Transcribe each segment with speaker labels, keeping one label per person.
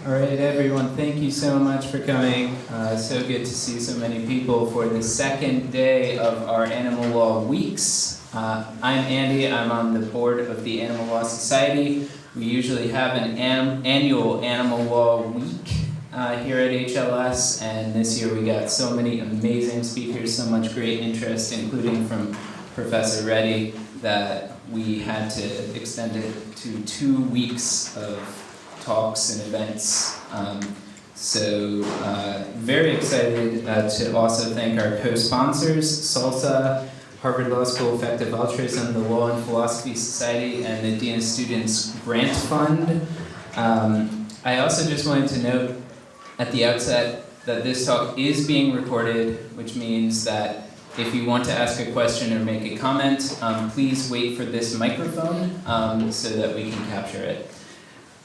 Speaker 1: All right, everyone, thank you so much for coming. So good to see so many people for the second day of our Animal Law Weeks. I'm Andy, I'm on the board of the Animal Law Society. We usually have an annual Animal Law Week here at HLS, and this year we got so many amazing speakers, so much great interest, including from Professor Reddy, that we had to extend it to 2 weeks of talks and events. Very excited to also thank our co-sponsors, SALSA, Harvard Law School Effective Altruism, the Law and Philosophy Society, and the Dean of Students Grant Fund. I also just wanted to note at the outset that this talk is being recorded, which means that if you want to ask a question or make a comment, please wait for this microphone so that we can capture it.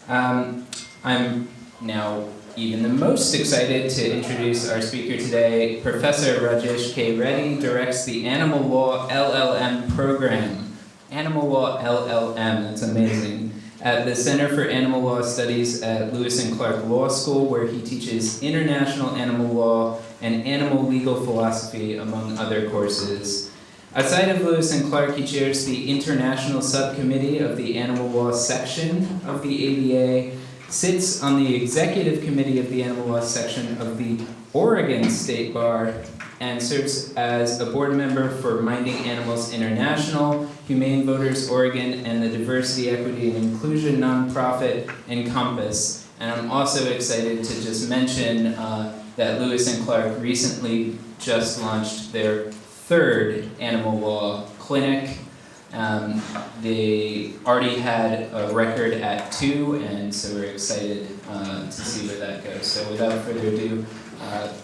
Speaker 1: I'm now even the most excited to introduce our speaker today. Professor Rajesh K. Reddy directs the Animal Law LLM program. Animal Law LLM, that's amazing. At the Center for Animal Law Studies at Lewis and Clark Law School, where he teaches international animal law and animal legal philosophy, among other courses. Outside of Lewis and Clark, he chairs the International Subcommittee of the Animal Law section of the ABA, sits on the Executive Committee of the Animal Law section of the Oregon State Bar, and serves as a board member for Minding Animals International, Humane Voters Oregon, and the Diversity, Equity, and Inclusion nonprofit Encompass. And I'm also excited to just mention that Lewis and Clark recently just launched their 3rd animal law clinic. They already had a record at 2, and so we're excited to see where that goes. So without further ado,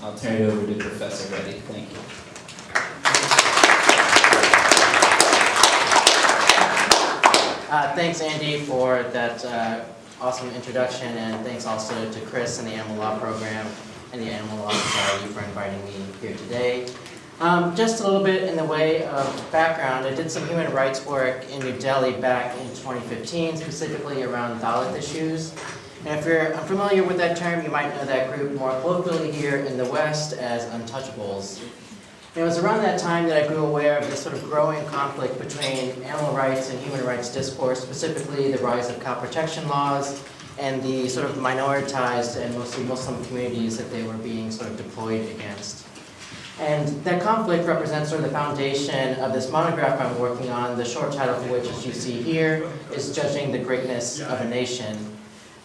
Speaker 1: I'll turn it over to Professor Reddy. Thank you.
Speaker 2: Thanks, Andy, for that awesome introduction, and thanks also to Chris and the Animal Law Program and the Animal Law Society for inviting me here today. Just a little bit in the way of background, I did some human rights work in New Delhi back in 2015, specifically around Dalit issues. And if you're unfamiliar with that term, you might know that group more colloquially here in the West as untouchables. And it was around that time that I grew aware of this sort of growing conflict between animal rights and human rights discourse, specifically the rise of cow protection laws and the sort of minoritized and mostly Muslim communities that they were being sort of deployed against. And that conflict represents sort of the foundation of this monograph I'm working on, the short title for which, as you see here, is Judging the Greatness of a Nation,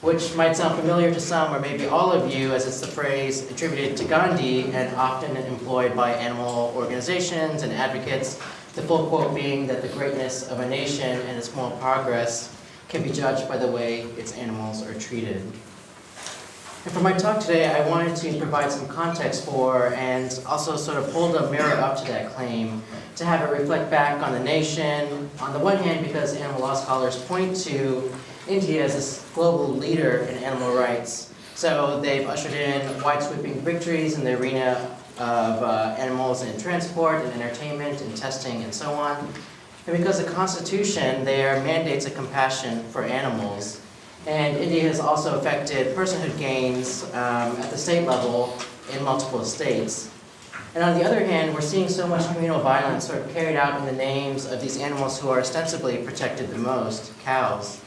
Speaker 2: which might sound familiar to some or maybe all of you, as it's the phrase attributed to Gandhi and often employed by animal organizations and advocates, the full quote being that the greatness of a nation and its moral progress can be judged by the way its animals are treated. And for my talk today, I wanted to provide some context for and also sort of hold a mirror up to that claim, to have it reflect back on the nation, on the one hand because animal law scholars point to India as this global leader in animal rights. So they've ushered in wide sweeping victories in the arena of animals in transport and entertainment and testing and so on. And because the Constitution there mandates a compassion for animals. And India has also affected personhood gains at the state level in multiple states. And on the other hand, we're seeing so much communal violence sort of carried out in the names of these animals who are ostensibly protected the most, cows.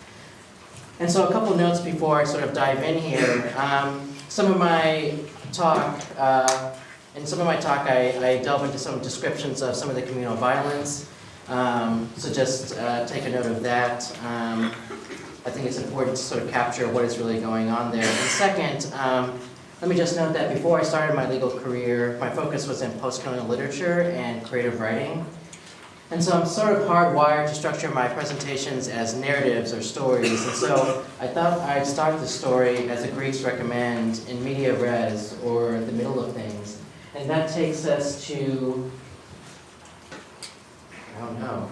Speaker 2: And so a couple notes before I sort of dive in here. In some of my talk, I delve into some descriptions of some of the communal violence. So just take a note of that. I think it's important to sort of capture what is really going on there. And second, let me just note that before I started my legal career, my focus was in post-colonial literature and creative writing. And so I'm sort of hardwired to structure my presentations as narratives or stories. And so I thought I'd start the story, as the Greeks recommend, in media res, or the middle of things. And that takes us to, I don't know.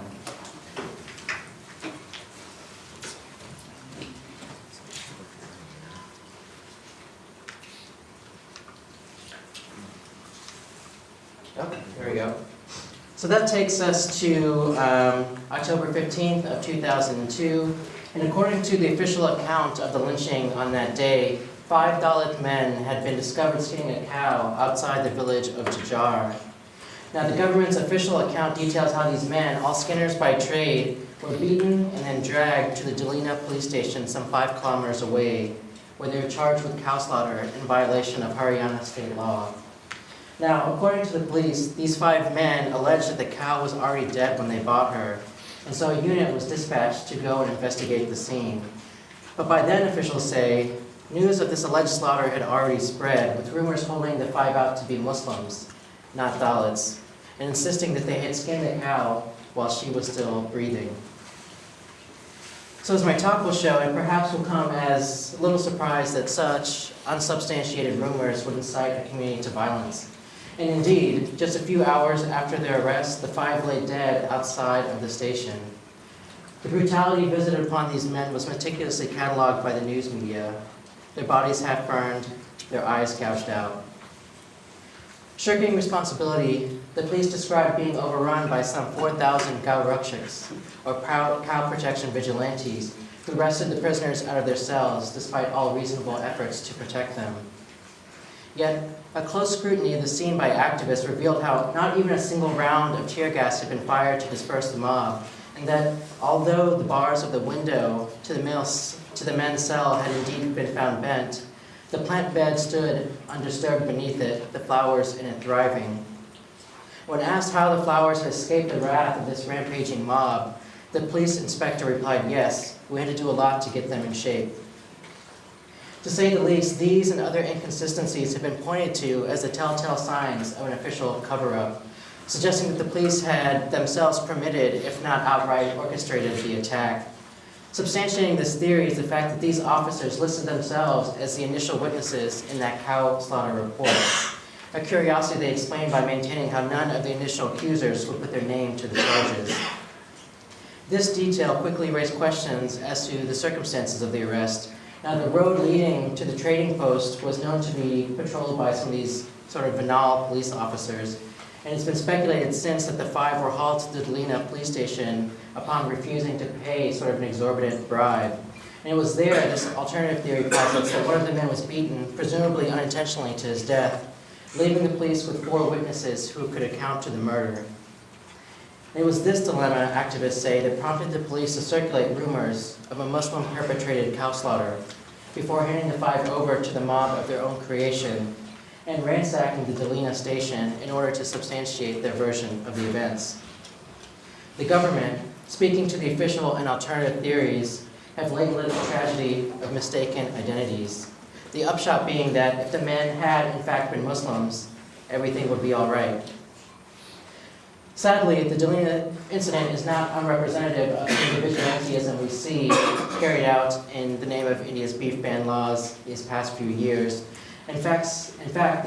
Speaker 2: Oh, there we go. So that takes us to October 15th of 2002. And according to the official account of the lynching on that day, 5 Dalit men had been discovered skinning a cow outside the village of Jajar. Now, the government's official account details how these men, all skinners by trade, were beaten and then dragged to the Delina police station some 5 kilometers away, where they were charged with cow slaughter in violation of Haryana state law. Now, according to the police, these 5 men alleged that the cow was already dead when they bought her, and so a unit was dispatched to go and investigate the scene. But by then, officials say, news of this alleged slaughter had already spread, with rumors holding the 5 out to be Muslims, not Dalits, and insisting that they had skinned the cow while she was still breathing. So as my talk will show, it perhaps will come as a little surprise that such unsubstantiated rumors would incite a community to violence. And indeed, just a few hours after their arrest, the 5 lay dead outside of the station. The brutality visited upon these men was meticulously cataloged by the news media, their bodies half burned, their eyes gouged out. Shirking responsibility, the police described being overrun by some 4,000 Gaurakshaks, or cow protection vigilantes, who wrested the prisoners out of their cells despite all reasonable efforts to protect them. Yet, a close scrutiny of the scene by activists revealed how not even a single round of tear gas had been fired to disperse the mob, and that although the bars of the window to the men's cell had indeed been found bent, the plant bed stood undisturbed beneath it, the flowers in it thriving. When asked how the flowers had escaped the wrath of this rampaging mob, the police inspector replied, yes, we had to do a lot to get them in shape. To say the least, these and other inconsistencies have been pointed to as the telltale signs of an official cover-up, suggesting that the police had themselves permitted, if not outright orchestrated, the attack. Substantiating this theory is the fact that these officers listed themselves as the initial witnesses in that cow slaughter report, a curiosity they explained by maintaining how none of the initial accusers would put their name to the charges. This detail quickly raised questions as to the circumstances of the arrest. Now, the road leading to the trading post was known to be patrolled by some of these sort of banal police officers, and it's been speculated since that the 5 were hauled to the Delina police station upon refusing to pay sort of an exorbitant bribe. And it was there, this alternative theory posits, that one of the men was beaten, presumably unintentionally, to his death, leaving the police with 4 witnesses who could account to the murder. And it was this dilemma, activists say, that prompted the police to circulate rumors of a Muslim-perpetrated cow slaughter before handing the 5 over to the mob of their own creation and ransacking the Delina station in order to substantiate their version of the events. The government, speaking to the official and alternative theories, have labeled it a tragedy of mistaken identities. The upshot being that if the men had in fact been Muslims, everything would be all right. Sadly, the Delina incident is not unrepresentative of the vigilantism we see carried out in the name of India's beef ban laws these past few years. In fact,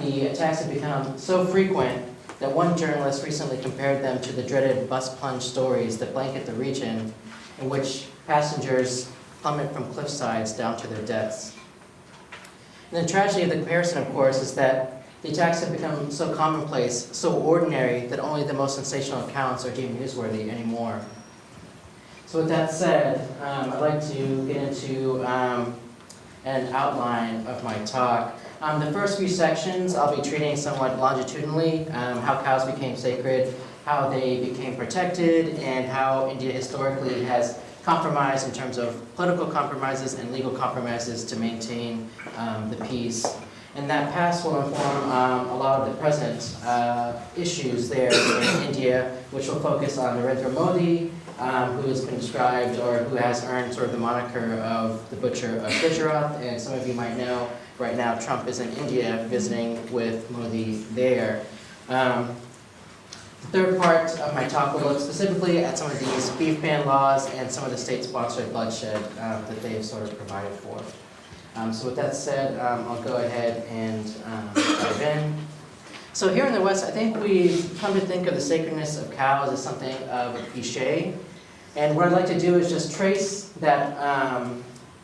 Speaker 2: the attacks have become so frequent that one journalist recently compared them to the dreaded bus plunge stories that blanket the region, in which passengers plummet from cliff sides down to their deaths. And the tragedy of the comparison, of course, is that the attacks have become so commonplace, so ordinary, that only the most sensational accounts are deemed newsworthy anymore. So with that said, I'd like to get into an outline of my talk. The first few sections I'll be treating somewhat longitudinally, how cows became sacred, how they became protected, and how India historically has compromised in terms of political compromises and legal compromises to maintain the peace. And that past will inform a lot of the present issues there in India, which will focus on Narendra Modi, who has been described or who has earned sort of the moniker of the Butcher of Gujarat. And some of you might know right now Trump is in India visiting with Modi there. The third part of my talk will look specifically at some of these beef ban laws and some of the state-sponsored bloodshed that they've sort of provided for. So with that said, I'll go ahead and dive in. So here in the West, I think we've come to think of the sacredness of cows as something of a cliche. And what I'd like to do is just trace that,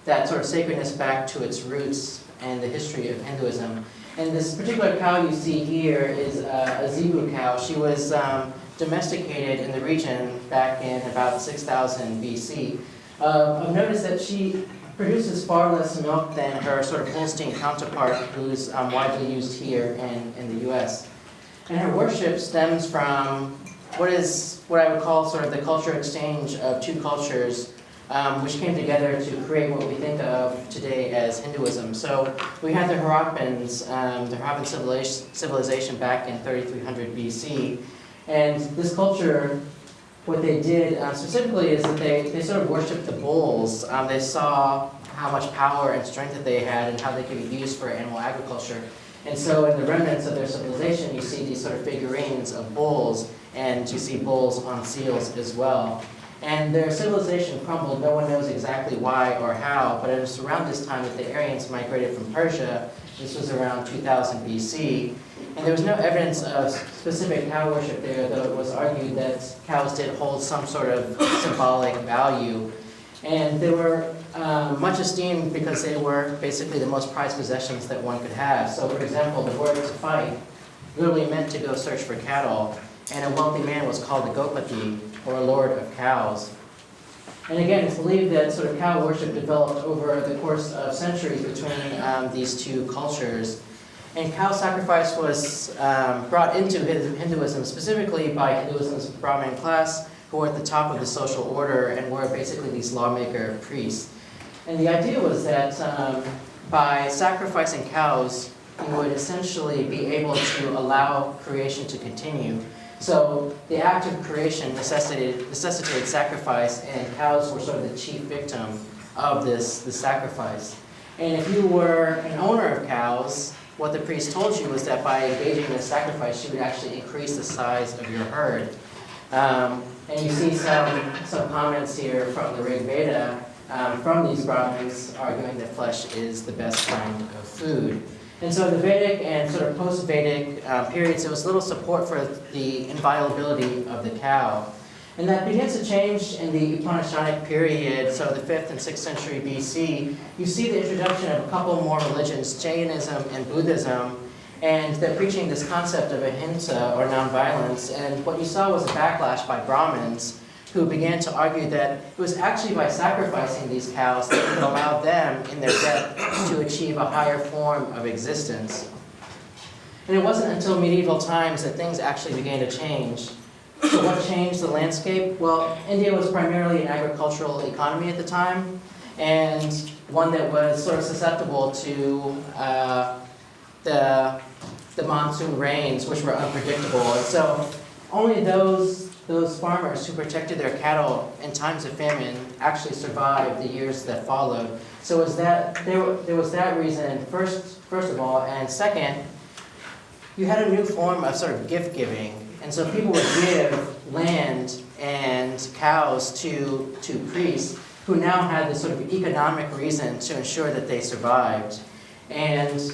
Speaker 2: that sort of sacredness back to its roots and the history of Hinduism. And this particular cow you see here is a zebu cow. She was domesticated in the region back in about 6000 BC. I've noticed that she produces far less milk than her sort of Holstein counterpart, who's widely used here in the US. And her worship stems from what I would call sort of the culture exchange of two cultures, which came together to create what we think of today as Hinduism. So we had the Harappan civilization back in 3300 BC, and this culture, what they did specifically is that they sort of worshipped the bulls. They saw how much power and strength that they had and how they could be used for animal agriculture. And so in the remnants of their civilization, you see these sort of figurines of bulls, and you see bulls on seals as well. And their civilization crumbled. No one knows exactly why or how, but it was around this time that the Aryans migrated from Persia. This was around 2000 BC. And there was no evidence of specific cow worship there, though it was argued that cows did hold some sort of symbolic value. And they were much esteemed because they were basically the most prized possessions that one could have. So for example, the word to fight literally meant to go search for cattle, and a wealthy man was called a Gopati, or a lord of cows. And again, it's believed that sort of cow worship developed over the course of centuries between these two cultures. And cow sacrifice was brought into Hinduism specifically by Hinduism's Brahmin class, who were at the top of the social order and were basically these lawmaker priests. And the idea was that by sacrificing cows, you would essentially be able to allow creation to continue. So the act of creation necessitated sacrifice, and cows were sort of the chief victim of this sacrifice. And if you were an owner of cows, what the priest told you was that by engaging in this sacrifice, you would actually increase the size of your herd. And you see some comments here from the Rig Veda from these Brahmins arguing that flesh is the best kind of food. And so in the Vedic and sort of post-Vedic periods, there was little support for the inviolability of the cow. And that begins to change in the Upanishadic period, so the 5th and 6th century BC. You see the introduction of a couple more religions, Jainism and Buddhism, and they're preaching this concept of ahimsa, or nonviolence. And what you saw was a backlash by Brahmins, who began to argue that it was actually by sacrificing these cows that it could allow them, in their death, to achieve a higher form of existence. And it wasn't until medieval times that things actually began to change. So what changed the landscape? Well, India was primarily an agricultural economy at the time, and one that was sort of susceptible to the monsoon rains, which were unpredictable. And so only those farmers who protected their cattle in times of famine actually survived the years that followed. So there was that reason, first of all, and second, you had a new form of sort of gift giving. And so people would give land and cows to priests who now had this sort of economic reason to ensure that they survived. And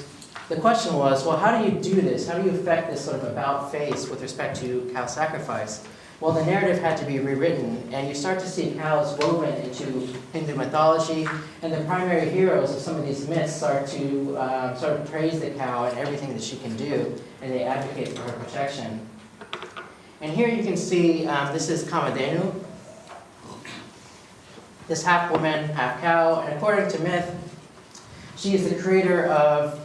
Speaker 2: the question was, well, how do you do this? How do you affect this sort of about face with respect to cow sacrifice? Well, the narrative had to be rewritten, and you start to see cows woven into Hindu mythology, and the primary heroes of some of these myths start to sort of praise the cow and everything that she can do, and they advocate for her protection. And here you can see, this is Kamadhenu, this half woman, half cow, and according to myth, she is the creator of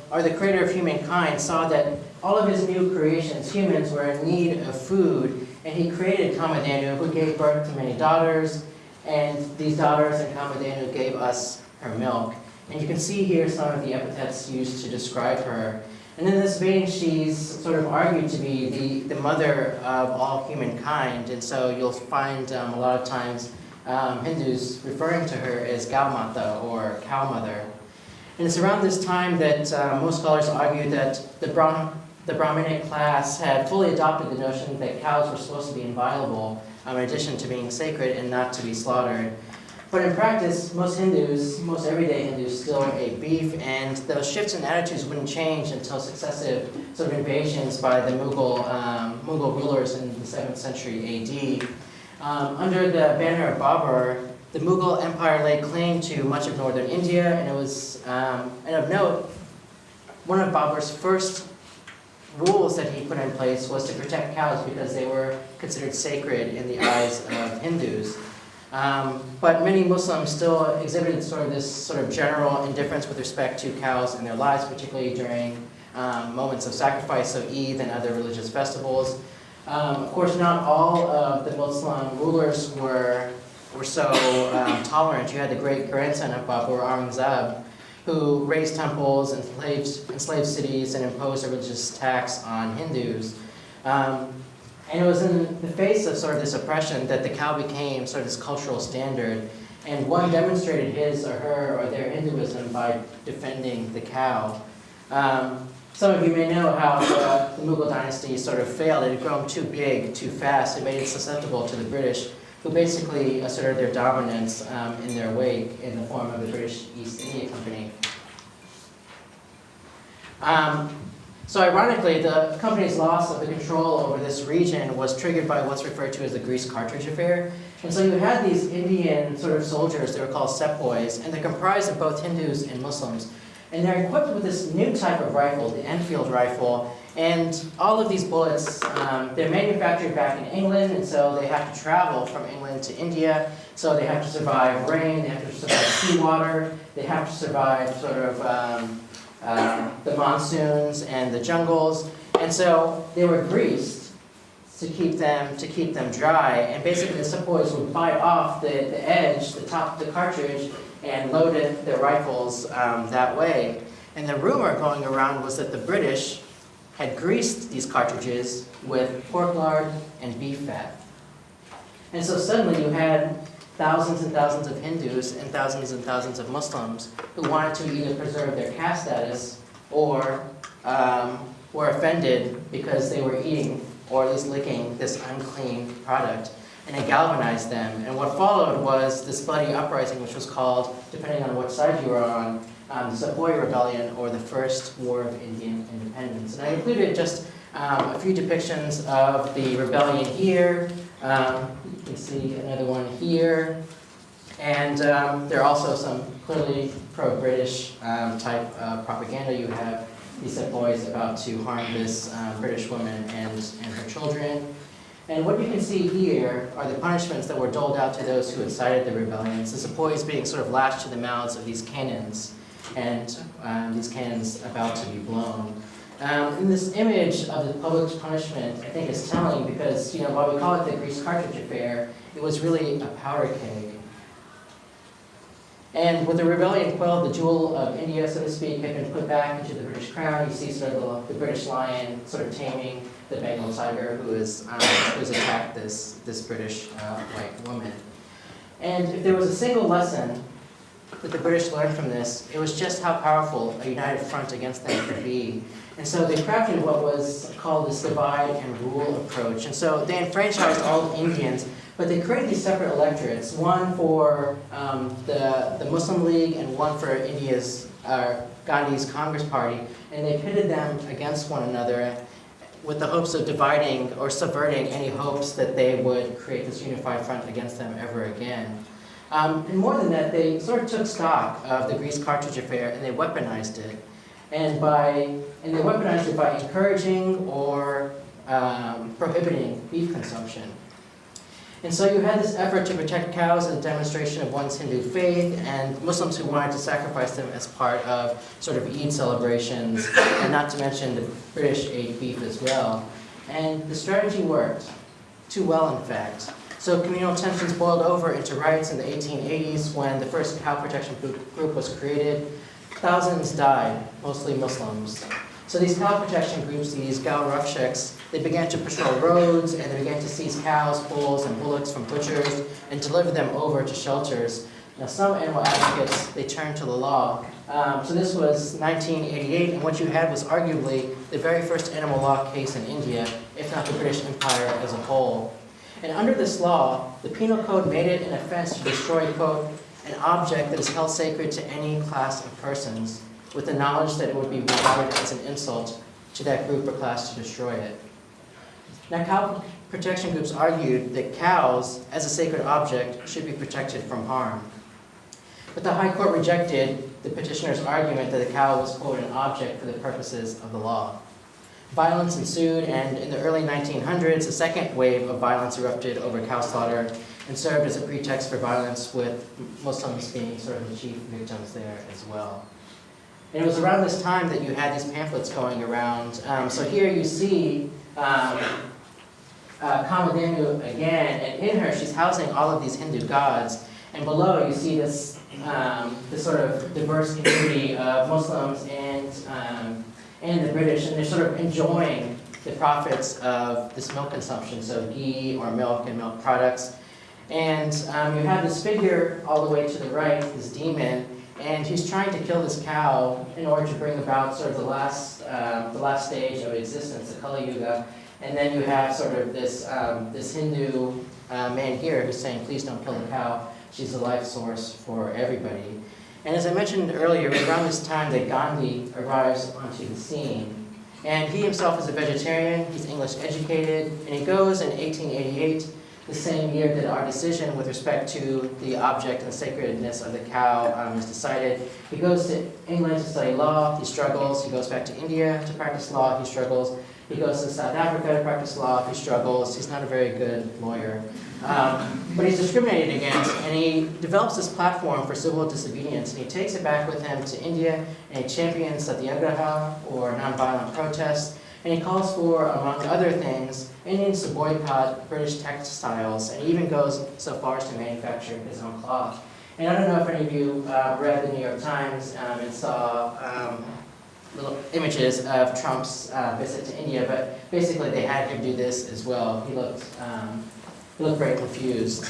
Speaker 2: humankind, saw that all of his new creations, humans, were in need of food, and he created Kamadhenu, who gave birth to many daughters, and these daughters and Kamadhenu gave us her milk. And you can see here some of the epithets used to describe her. And in this vein, she's sort of argued to be the mother of all humankind, and so you'll find a lot of times Hindus referring to her as Gaumata, or cow mother. And it's around this time that most scholars argue that the Brahminic class had fully adopted the notion that cows were supposed to be inviolable, in addition to being sacred and not to be slaughtered. But in practice, most everyday Hindus still ate beef, and those shifts in attitudes wouldn't change until successive sort of invasions by the Mughal rulers in the 7th century AD. Under the banner of Babur, the Mughal Empire laid claim to much of northern India, and it was, and of note, one of Babur's first rules that he put in place was to protect cows because they were considered sacred in the eyes of Hindus. But many Muslims still exhibited this sort of general indifference with respect to cows in their lives, particularly during moments of sacrifice, so Eid and other religious festivals. Of course, not all of the Muslim rulers were so tolerant. You had the great grandson of Babur Aurangzeb, who raised temples, enslaved cities, and imposed a religious tax on Hindus. And it was in the face of sort of this oppression that the cow became sort of this cultural standard. And one demonstrated his or her or their Hinduism by defending the cow. Some of you may know how the Mughal dynasty sort of failed. It had grown too big, too fast. It made it susceptible to the British, who basically asserted their dominance in their wake in the form of the British East India Company. So ironically, the company's loss of the control over this region was triggered by what's referred to as the grease cartridge affair. And so you had these Indian sort of soldiers, they were called sepoys, and they're comprised of both Hindus and Muslims. And they're equipped with this new type of rifle, the Enfield rifle, and all of these bullets, they're manufactured back in England, and so they have to travel from England to India. So they have to survive rain, they have to survive seawater, they have to survive sort of the monsoons and the jungles. And so they were greased to keep them dry. And basically the sepoys would bite off the edge, the top of the cartridge, and loaded their rifles that way. And the rumor going around was that the British had greased these cartridges with pork lard and beef fat. And so suddenly you had thousands and thousands of Hindus and thousands of Muslims who wanted to either preserve their caste status or were offended because they were eating or at least licking this unclean product. And it galvanized them. And what followed was this bloody uprising, which was called, depending on which side you were on, the Sepoy Rebellion, or the First War of Indian Independence. And I included just a few depictions of the rebellion here. You can see another one here. And there are also some clearly pro-British type propaganda. You have these sepoys about to harm this British woman and her children. And what you can see here are the punishments that were doled out to those who incited the rebellions. The sepoys being sort of lashed to the mouths of these cannons, and these cannons about to be blown. And this image of the public punishment, I think, is telling because, while we call it the grease cartridge affair, it was really a powder keg. And with the rebellion quelled, the jewel of India, so to speak, had been put back into the British crown. You see sort of the British lion sort of taming the Bengal tiger who has attacked this British white woman. And if there was a single lesson that the British learned from this, it was just how powerful a united front against them could be. And so they crafted what was called this divide and rule approach. And so they enfranchised all Indians, but they created these separate electorates, one for the Muslim League and one for Gandhi's Congress Party, and they pitted them against one another with the hopes of dividing or subverting any hopes that they would create this unified front against them ever again. And more than that, they sort of took stock of the grease cartridge affair and they weaponized it. And they weaponized it by encouraging or prohibiting beef consumption. And so you had this effort to protect cows as a demonstration of one's Hindu faith, and Muslims who wanted to sacrifice them as part of sort of Eid celebrations, and not to mention the British ate beef as well. And the strategy worked, too well in fact. So communal tensions boiled over into riots in the 1880s when the first cow protection group was created. Thousands died, mostly Muslims. So these cow protection groups, these Gau Rakshaks, they began to patrol roads and they began to seize cows, bulls, and bullocks from butchers and deliver them over to shelters. Now some animal advocates, they turned to the law. So this was 1988, and what you had was arguably the very first animal law case in India, if not the British Empire as a whole. And under this law, the penal code made it an offense to destroy, quote, an object that is held sacred to any class of persons, with the knowledge that it would be regarded as an insult to that group or class to destroy it. Now, cow protection groups argued that cows, as a sacred object, should be protected from harm. But the High Court rejected the petitioner's argument that the cow was, quote, an object for the purposes of the law. Violence ensued, and in the early 1900s, a second wave of violence erupted over cow slaughter. and served as a pretext for violence, with Muslims being sort of the chief victims there as well. And it was around this time that you had these pamphlets going around. So here you see Kamadhenu again, and in her she's housing all of these Hindu gods. And below you see this sort of diverse community of Muslims and the British, and they're sort of enjoying the profits of this milk consumption, so ghee or milk and milk products. And you have this figure all the way to the right, this demon, and he's trying to kill this cow in order to bring about sort of the last stage of existence, the Kali Yuga. And then you have sort of this Hindu man here who's saying, please don't kill the cow. She's the life source for everybody. And as I mentioned earlier, around this time that Gandhi arrives onto the scene. And he himself is a vegetarian, he's English educated, and he goes in 1888, the same year that our decision with respect to the object and the sacredness of the cow is decided. He goes to England to study law, he struggles. He goes back to India to practice law, he struggles. He goes to South Africa to practice law, he struggles. He's not a very good lawyer. But he's discriminated against, and he develops this platform for civil disobedience, and he takes it back with him to India, and he champions satyagraha, or nonviolent protest, and he calls for, among other things, Indians to boycott British textiles, and he even goes so far as to manufacture his own cloth. And I don't know if any of you read the New York Times and saw little images of Trump's visit to India, but basically they had him do this as well. He looked very confused.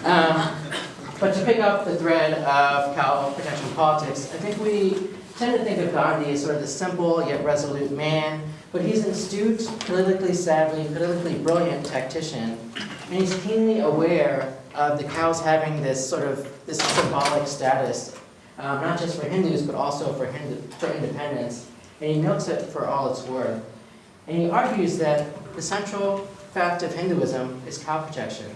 Speaker 2: But to pick up the thread of cow protection politics, I think we tend to think of Gandhi as sort of the simple yet resolute man, but he's an astute, politically savvy, politically brilliant tactician, and he's keenly aware of the cows having this symbolic status, not just for Hindus, but also for independence, and he milks it for all it's worth. And he argues that the central fact of Hinduism is cow protection.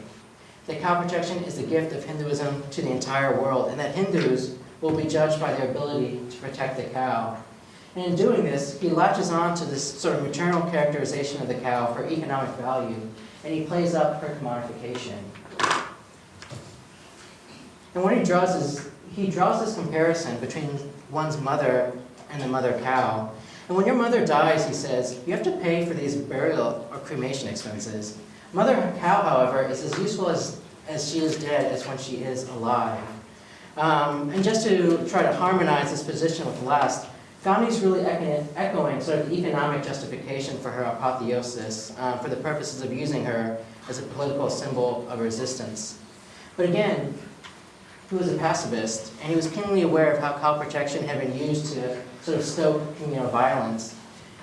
Speaker 2: That cow protection is the gift of Hinduism to the entire world, and that Hindus will be judged by their ability to protect the cow. And in doing this, he latches on to this sort of maternal characterization of the cow for economic value, and he plays up her commodification. And what he draws this comparison between one's mother and the mother cow. And when your mother dies, he says, you have to pay for these burial or cremation expenses. Mother cow, however, is as useful as she is dead as when she is alive. And just to try to harmonize this position with the last, Gandhi's really echoing sort of the economic justification for her apotheosis for the purposes of using her as a political symbol of resistance. But again, he was a pacifist, and he was keenly aware of how cow protection had been used to sort of stoke communal violence.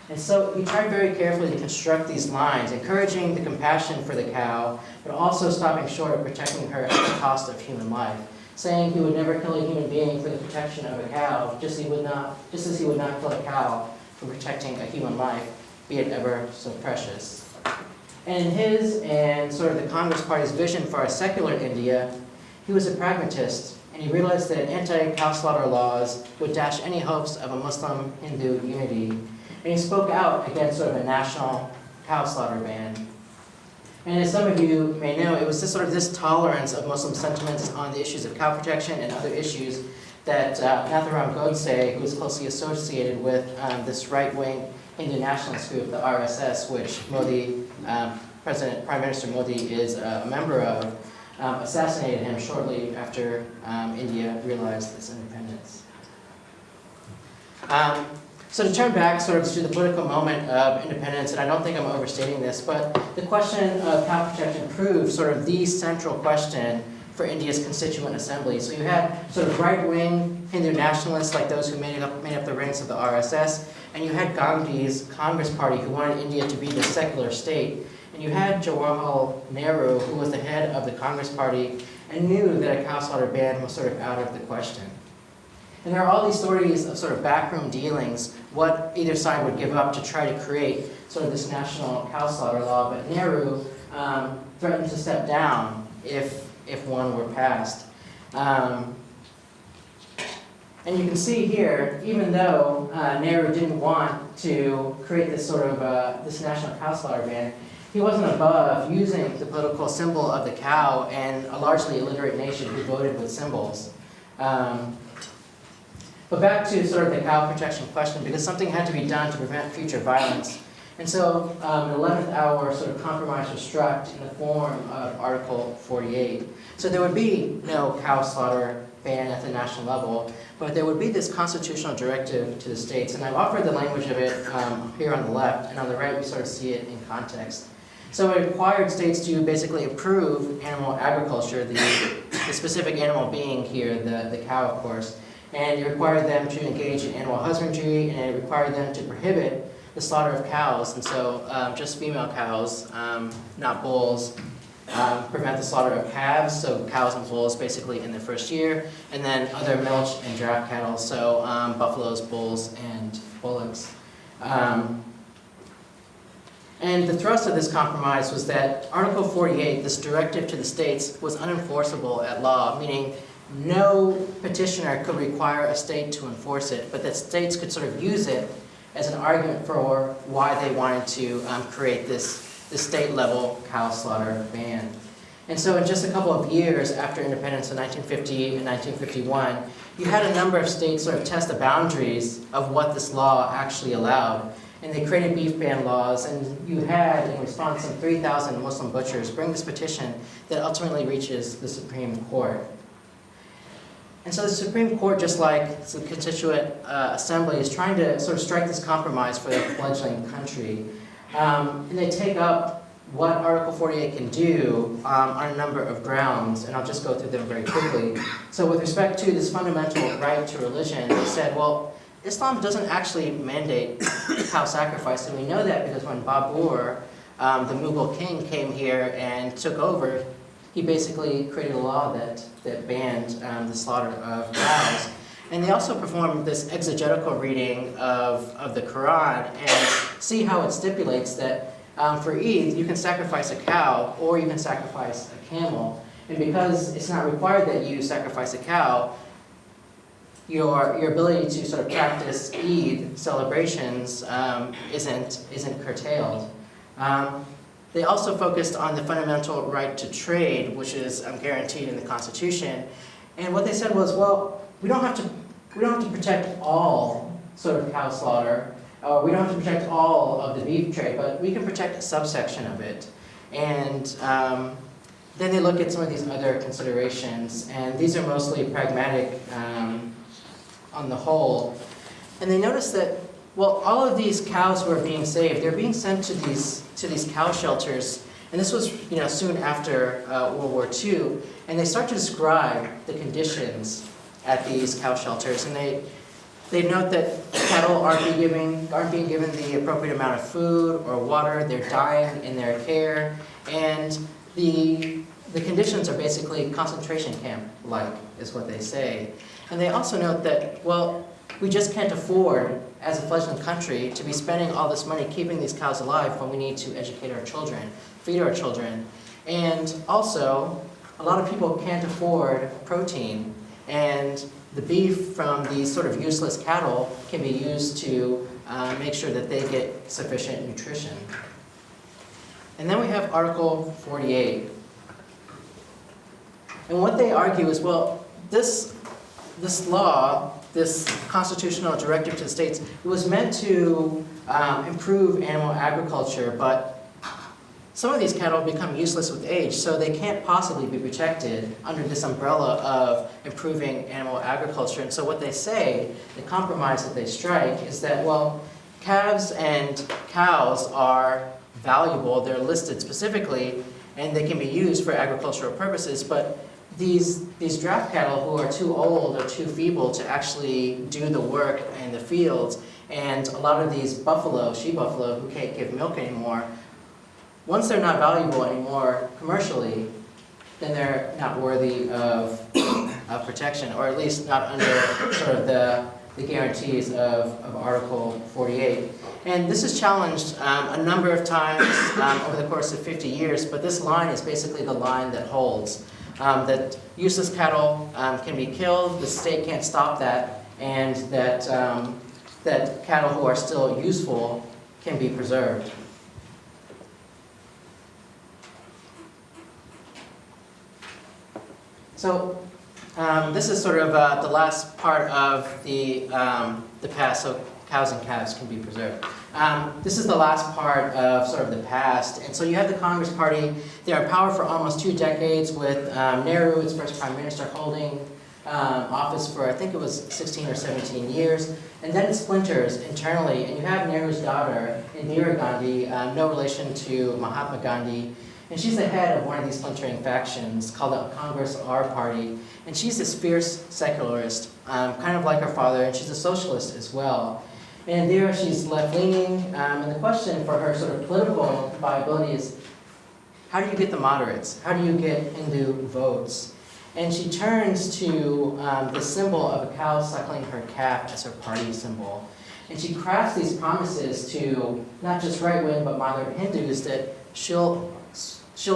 Speaker 2: And so he tried very carefully to construct these lines, encouraging the compassion for the cow, but also stopping short of protecting her at the cost of human life, saying he would never kill a human being for the protection of a cow, just as he would not kill a cow for protecting a human life, be it ever so precious. And in his and sort of the Congress Party's vision for a secular India, he was a pragmatist, and he realized that anti-cow slaughter laws would dash any hopes of a Muslim-Hindu unity. And he spoke out against sort of a national cow slaughter ban. And as some of you may know, it was this tolerance of Muslim sentiments on the issues of cow protection and other issues that Nathuram Godse, who was closely associated with this right-wing Hindu nationalist group, the RSS, which Prime Minister Modi is a member of, assassinated him shortly after India realized its independence. So to turn back sort of to the political moment of independence, and I don't think I'm overstating this, but the question of cow protection proved sort of the central question for India's constituent assembly. So you had sort of right-wing Hindu nationalists like those who made up the ranks of the RSS, and you had Gandhi's Congress Party who wanted India to be the secular state. And you had Jawaharlal Nehru, who was the head of the Congress Party, and knew that a cow slaughter ban was sort of out of the question. And there are all these stories of sort of backroom dealings, what either side would give up to try to create sort of this national cow slaughter law, but Nehru threatened to step down if one were passed. And you can see here, even though Nehru didn't want to create this sort of this national cow slaughter ban, he wasn't above using the political symbol of the cow and a largely illiterate nation who voted with symbols. But back to sort of the cow protection question, because something had to be done to prevent future violence. And so an 11th hour sort of compromise was struck in the form of Article 48. So there would be no cow slaughter ban at the national level, but there would be this constitutional directive to the states. And I've offered the language of it here on the left, and on the right we sort of see it in context. So it required states to basically approve animal agriculture, the specific animal being here, the cow, of course. And it required them to engage in animal husbandry, and it required them to prohibit the slaughter of cows, and so just female cows, not bulls, prevent the slaughter of calves, so cows and bulls basically in their first year, and then other milch and draft cattle, so buffaloes, bulls, and bullocks. And the thrust of this compromise was that Article 48, this directive to the states, was unenforceable at law, meaning no petitioner could require a state to enforce it, but that states could sort of use it as an argument for why they wanted to create this state-level cow slaughter ban. And so in just a couple of years after independence in 1950 and 1951, you had a number of states sort of test the boundaries of what this law actually allowed. And they created beef ban laws, and you had, in response, some 3,000 Muslim butchers bring this petition that ultimately reaches the Supreme Court. And so the Supreme Court, just like the Constituent Assembly, is trying to sort of strike this compromise for the fledgling country. And they take up what Article 48 can do on a number of grounds, and I'll just go through them very quickly. So with respect to this fundamental right to religion, they said, well, Islam doesn't actually mandate cow sacrifice, and we know that because when Babur, the Mughal king, came here and took over, he basically created a law that banned the slaughter of cows. And they also performed this exegetical reading of the Quran and see how it stipulates that for Eid, you can sacrifice a cow or you can sacrifice a camel. And because it's not required that you sacrifice a cow, your ability to sort of practice Eid celebrations isn't curtailed. They also focused on the fundamental right to trade, which is guaranteed in the Constitution. And what they said was, well, we don't have to protect all sort of cow slaughter, we don't have to protect all of the beef trade, but we can protect a subsection of it. And then they look at some of these other considerations, and these are mostly pragmatic on the whole. And they notice that, well, all of these cows who are being saved, they're being sent to these cow shelters, and this was soon after World War II, and they start to describe the conditions at these cow shelters, and they note that cattle aren't being given the appropriate amount of food or water, they're dying in their care, and the conditions are basically concentration camp-like, is what they say. And they also note that, well, we just can't afford, as a fledgling country, to be spending all this money keeping these cows alive when we need to educate our children, feed our children. And also, a lot of people can't afford protein, and the beef from these sort of useless cattle can be used to make sure that they get sufficient nutrition. And then we have Article 48. And what they argue is, well, this law, this constitutional directive to the states, it was meant to improve animal agriculture, but some of these cattle become useless with age, so they can't possibly be protected under this umbrella of improving animal agriculture. And so what they say, the compromise that they strike, is that, well, calves and cows are valuable, they're listed specifically, and they can be used for agricultural purposes, but these draft cattle who are too old or too feeble to actually do the work in the fields, and a lot of these she buffalo who can't give milk anymore, once they're not valuable anymore commercially, then they're not worthy of protection, or at least not under sort of the guarantees of Article 48. And this is challenged a number of times over the course of 50 years, but this line is basically the line that holds. That useless cattle can be killed, the state can't stop that, and that cattle who are still useful can be preserved. So this is sort of the last part of the past, so cows and calves can be preserved. This is the last part of sort of the past, and so you have the Congress Party. They're in power for almost 2 decades with Nehru, its first prime minister, holding office for I think it was 16 or 17 years, and then it splinters internally, and you have Nehru's daughter, Indira Gandhi, no relation to Mahatma Gandhi, and she's the head of one of these splintering factions called the Congress R Party, and she's this fierce secularist, kind of like her father, and she's a socialist as well. And Indira, she's left-leaning, and the question for her sort of political viability is, how do you get the moderates? How do you get Hindu votes? And she turns to the symbol of a cow suckling her calf as her party symbol. And she crafts these promises to not just right-wing but moderate Hindus that she'll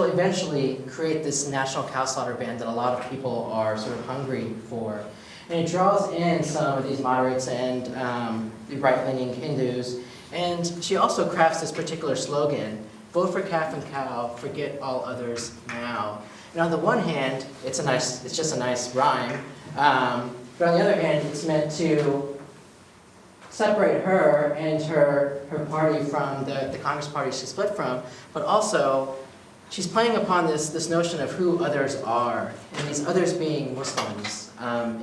Speaker 2: eventually create this national cow slaughter ban that a lot of people are sort of hungry for. And it draws in some of these moderates and the right-leaning Hindus. And she also crafts this particular slogan, vote for calf and cow, forget all others now. And on the one hand, it's just a nice rhyme. But on the other hand, it's meant to separate her and her party from the Congress Party she split from, but also she's playing upon this notion of who others are, and these others being Muslims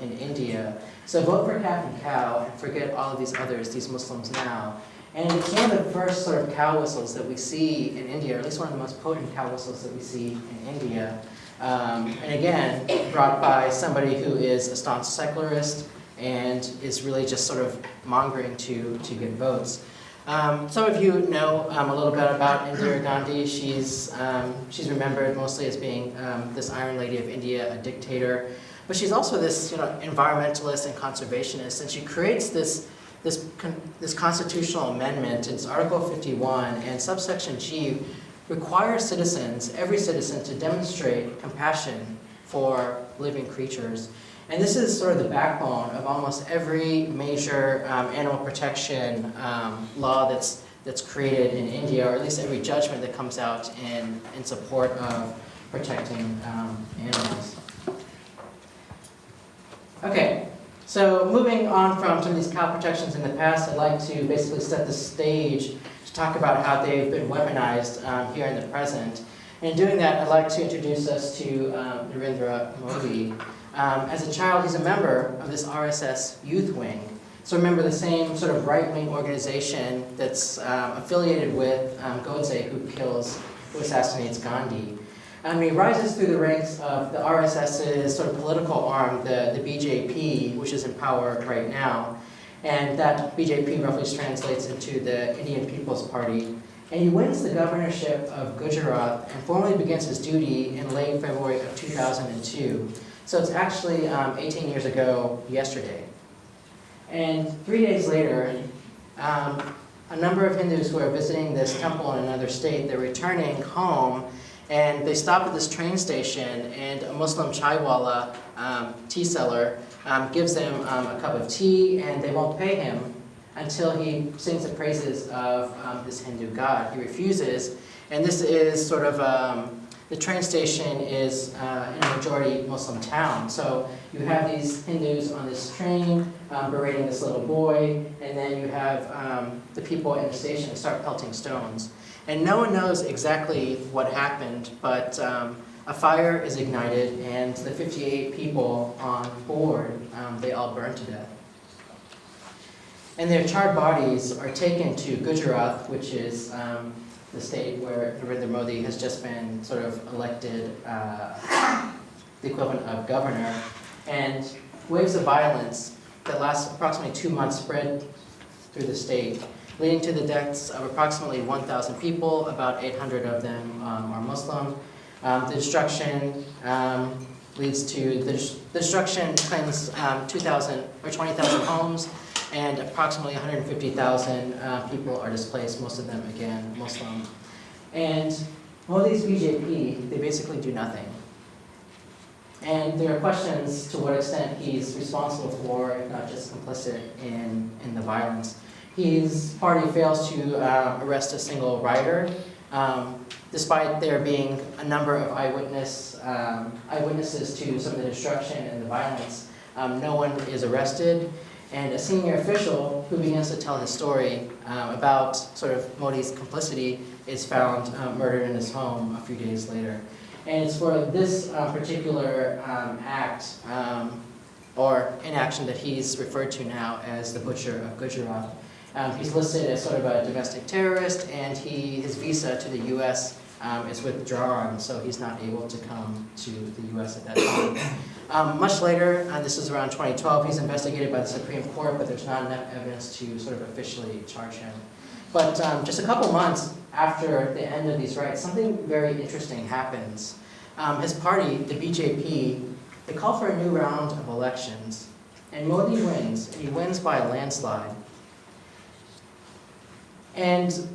Speaker 2: in India. So vote for calf and cow and forget all of these others, these Muslims now. And it's one of the first sort of cow whistles that we see in India, or at least one of the most potent cow whistles that we see in India. And again, brought by somebody who is a staunch secularist and is really just sort of mongering to get votes. Some of you know a little bit about Indira Gandhi. She's remembered mostly as being this Iron Lady of India, a dictator, but she's also this environmentalist and conservationist, and she creates this constitutional amendment. It's Article 51, and subsection G requires citizens, every citizen, to demonstrate compassion for living creatures. And this is sort of the backbone of almost every major animal protection law that's created in India, or at least every judgment that comes out in support of protecting animals. Okay, so moving on from some of these cow protections in the past, I'd like to basically set the stage to talk about how they've been weaponized here in the present. And in doing that, I'd like to introduce us to Narendra Modi. As a child, he's a member of this RSS youth wing. So remember, the same sort of right-wing organization that's affiliated with Godse, who assassinates Gandhi. He rises through the ranks of the RSS's sort of political arm, the BJP, which is in power right now. And that BJP roughly translates into the Indian People's Party. And he wins the governorship of Gujarat and formally begins his duty in late February of 2002. So it's actually 18 years ago yesterday. And 3 days later, a number of Hindus who are visiting this temple in another state, they're returning home, and they stop at this train station, and a Muslim chaiwala, tea seller, gives them a cup of tea, and they won't pay him until he sings the praises of this Hindu god. He refuses, and this is sort of, the train station is in a majority Muslim town. So you have these Hindus on this train berating this little boy, and then you have the people in the station start pelting stones. And no one knows exactly what happened, but a fire is ignited, and the 58 people on board, they all burn to death. And their charred bodies are taken to Gujarat, which is the state where Narendra Modi has just been sort of elected the equivalent of governor. And waves of violence that last approximately 2 months spread through the state, leading to the deaths of approximately 1,000 people. About 800 of them are Muslim. The destruction leads to the destruction claims 2,000 or 20,000 homes, and approximately 150,000 people are displaced. Most of them, again, Muslim. And Modi's BJP, they basically do nothing. And there are questions to what extent he's responsible for, if not just complicit in the violence. His party fails to arrest a single rioter. despite there being a number of eyewitnesses to some of the destruction and the violence, no one is arrested. And a senior official who begins to tell his story about sort of Modi's complicity is found murdered in his home a few days later. And it's for this particular act or inaction that he's referred to now as the Butcher of Gujarat. He's listed as sort of a domestic terrorist, and his visa to the U.S. Is withdrawn, so he's not able to come to the U.S. at that time. Much later, this is around 2012, he's investigated by the Supreme Court, but there's not enough evidence to sort of officially charge him. But just a couple months after the end of these rights, something very interesting happens. His party, the BJP, they call for a new round of elections, and Modi wins, and he wins by a landslide. And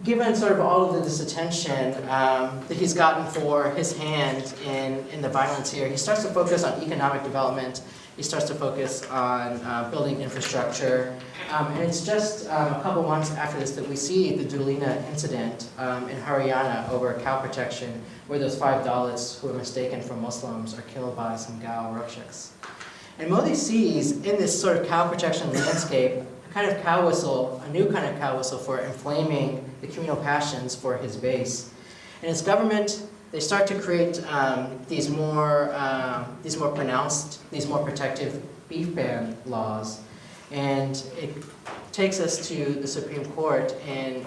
Speaker 2: given sort of all of this attention that he's gotten for his hand in the violence here, he starts to focus on economic development. He starts to focus on building infrastructure. And it's just a couple months after this that we see the Dulina incident in Haryana over cow protection, where those 5 Dalits who are mistaken for Muslims are killed by some Gao Rakshaks. And Modi sees in this sort of cow protection landscape a kind of cow whistle, a new kind of cow whistle for inflaming the communal passions for his base. And his government, they start to create these more pronounced, these more protective beef ban laws. And it takes us to the Supreme Court in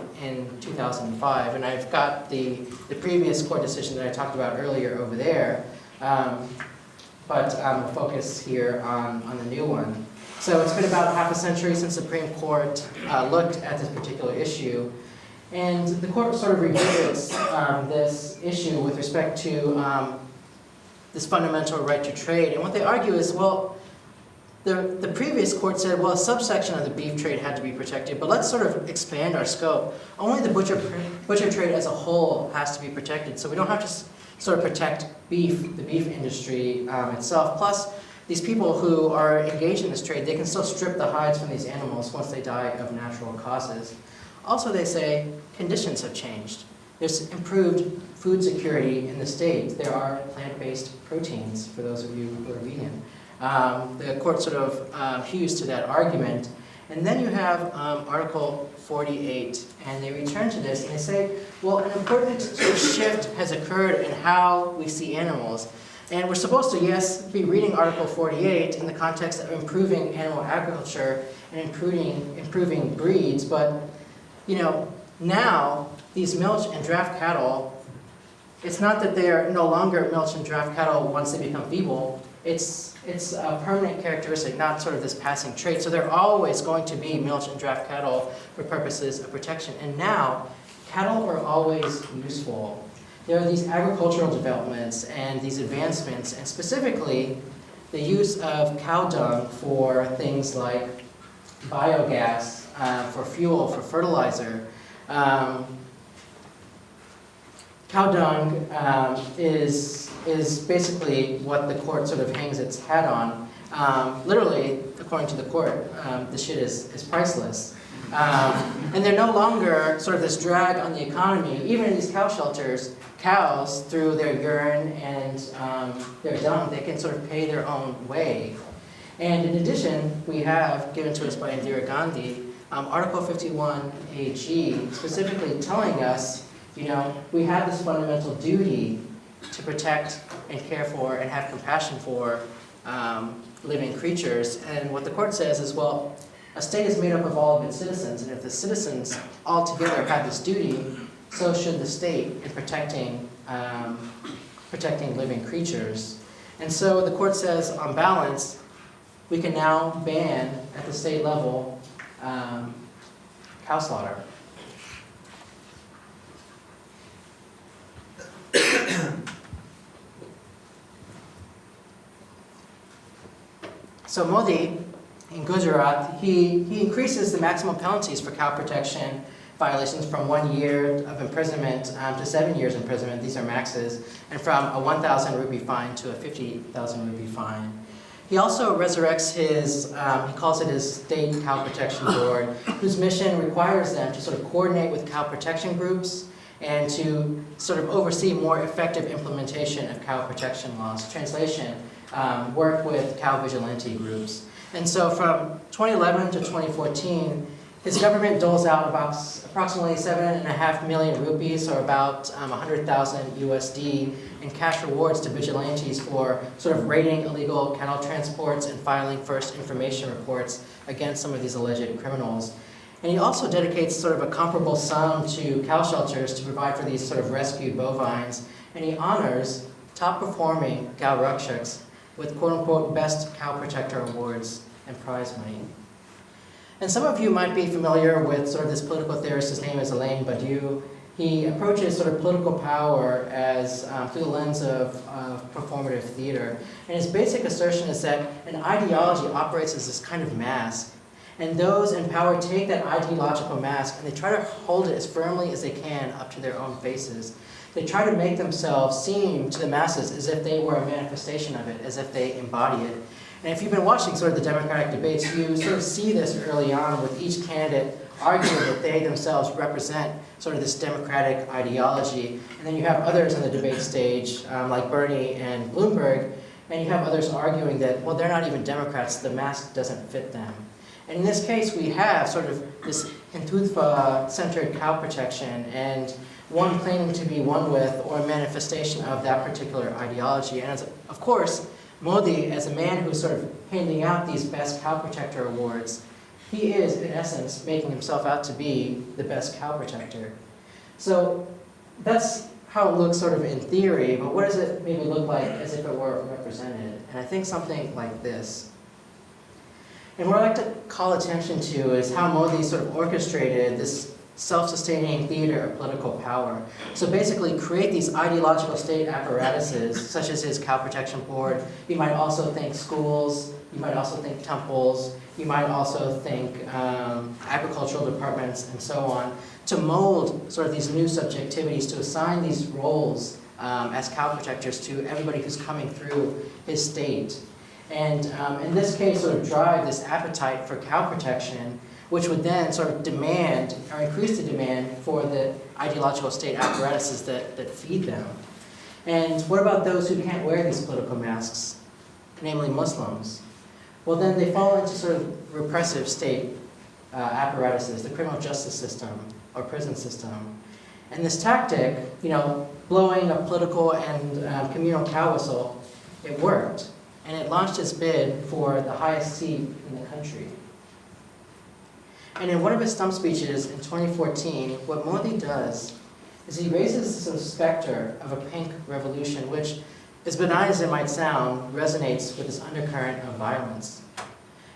Speaker 2: 2005. And I've got the previous court decision that I talked about earlier over there. But we'll focus here on the new one. So it's been about half a century since the Supreme Court looked at this particular issue. And the court sort of revisits this issue with respect to this fundamental right to trade. And what they argue is, well, the previous court said, well, a subsection of the beef trade had to be protected, but let's sort of expand our scope. Only the butcher trade as a whole has to be protected, so we don't have to sort of protect the beef industry itself. Plus, these people who are engaged in this trade, they can still strip the hides from these animals once they die of natural causes. Also, they say conditions have changed. There's improved food security in the state. There are plant-based proteins for those of you who are vegan. The court sort of hews to that argument. And then you have Article 48, and they return to this and they say, well, an important sort of shift has occurred in how we see animals. And we're supposed to, yes, be reading Article 48 in the context of improving animal agriculture and improving breeds, but now these milch and draft cattle, it's not that they are no longer milch and draft cattle once they become feeble. It's a permanent characteristic, not sort of this passing trait. So they're always going to be milch and draft cattle for purposes of protection. And now, cattle are always useful. There are these agricultural developments and these advancements, and specifically the use of cow dung for things like biogas, for fuel, for fertilizer. Cow dung is basically what the court sort of hangs its hat on. Literally, according to the court, the shit is priceless. And they're no longer sort of this drag on the economy. Even in these cow shelters, cows, through their urine and their dung, they can sort of pay their own way. And in addition, we have, given to us by Indira Gandhi, Article 51 AG, specifically telling us, we have this fundamental duty to protect and care for and have compassion for living creatures. And what the court says is, well, a state is made up of all of its citizens, and if the citizens all together have this duty, so should the state in protecting living creatures. And so the court says, on balance, we can now ban, at the state level, cow slaughter. So Modi, in Gujarat, he increases the maximum penalties for cow protection violations from 1 year of imprisonment to 7 years imprisonment. These are maxes, and from a 1,000 rupee fine to a 50,000 rupee fine. He also resurrects his, he calls it his State Cow Protection Board, whose mission requires them to sort of coordinate with cow protection groups and to sort of oversee more effective implementation of cow protection laws. Translation, work with cow vigilante groups. And so from 2011 to 2014, his government doles out about approximately 7.5 million rupees, or about 100,000 USD, in cash rewards to vigilantes for sort of raiding illegal cattle transports and filing first information reports against some of these alleged criminals. And he also dedicates sort of a comparable sum to cow shelters to provide for these sort of rescued bovines. And he honors top performing cow rakshaks with quote-unquote best cow protector awards and prize money. And some of you might be familiar with sort of this political theorist. His name is Alain Badiou. He approaches sort of political power as through the lens of performative theater. And his basic assertion is that an ideology operates as this kind of mask. And those in power take that ideological mask and they try to hold it as firmly as they can up to their own faces. They try to make themselves seem to the masses as if they were a manifestation of it, as if they embody it. And if you've been watching sort of the Democratic debates, you sort of see this early on with each candidate arguing that they themselves represent sort of this democratic ideology. And then you have others on the debate stage, like Bernie and Bloomberg, and you have others arguing that, well, they're not even Democrats, the mask doesn't fit them. And in this case, we have sort of this Hindutva-centered cow protection, and one claiming to be one with or a manifestation of that particular ideology. And of course, Modi, as a man who's sort of handing out these best cow protector awards, he is, in essence, making himself out to be the best cow protector. So that's how it looks sort of in theory, but what does it maybe look like as if it were represented? And I think something like this. And what I'd like to call attention to is how Modi sort of orchestrated this self-sustaining theater of political power. So basically create these ideological state apparatuses, such as his cow protection board. You might also think schools, you might also think temples, you might also think agricultural departments and so on, to mold sort of these new subjectivities, to assign these roles as cow protectors to everybody who's coming through his state. And in this case, sort of drive this appetite for cow protection, which would then sort of demand or increase the demand for the ideological state apparatuses that feed them. And what about those who can't wear these political masks, namely Muslims? Well, then they fall into sort of repressive state apparatuses, the criminal justice system or prison system. And this tactic, blowing a political and communal cow whistle, it worked. And it launched its bid for the highest seat in the country. And in one of his stump speeches in 2014, what Modi does is he raises the specter of a pink revolution, which, as benign as it might sound, resonates with this undercurrent of violence.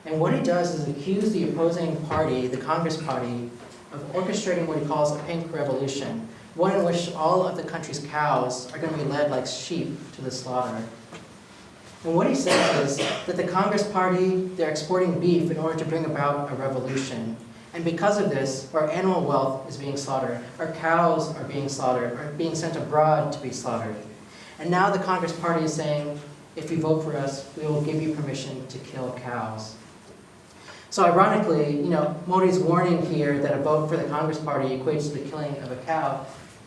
Speaker 2: And what he does is accuse the opposing party, the Congress Party, of orchestrating what he calls a pink revolution, one in which all of the country's cows are going to be led like sheep to the slaughter. And what he says is that the Congress Party, they're exporting beef in order to bring about a revolution. And because of this, our animal wealth is being slaughtered, our cows are being slaughtered, are being sent abroad to be slaughtered. And now the Congress Party is saying, if you vote for us, we will give you permission to kill cows. So ironically, Modi's warning here that a vote for the Congress Party equates to the killing of a cow,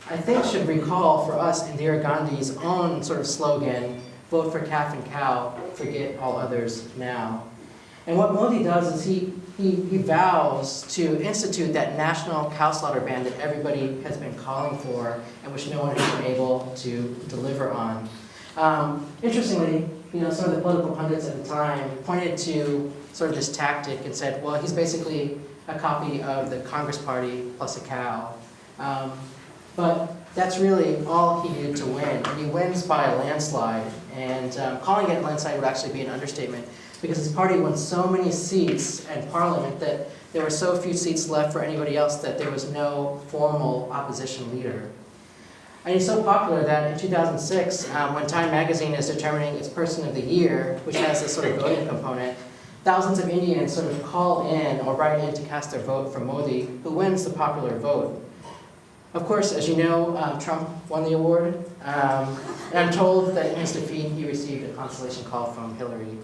Speaker 2: I think should recall for us Indira Gandhi's own sort of slogan, vote for calf and cow, forget all others now. And what Modi does is he vows to institute that national cow slaughter ban that everybody has been calling for and which no one has been able to deliver on. Interestingly, some of the political pundits at the time pointed to sort of this tactic and said, well, he's basically a copy of the Congress Party plus a cow. But that's really all he needed to win. And he wins by a landslide. And calling it a landslide would actually be an understatement, because his party won so many seats in Parliament that there were so few seats left for anybody else that there was no formal opposition leader. And he's so popular that in 2006, when Time magazine is determining its Person of the Year, which has this sort of voting component, thousands of Indians sort of call in or write in to cast their vote for Modi, who wins the popular vote. Of course, as you know, Trump won the award, and I'm told that in his defeat he received a consolation call from Hillary.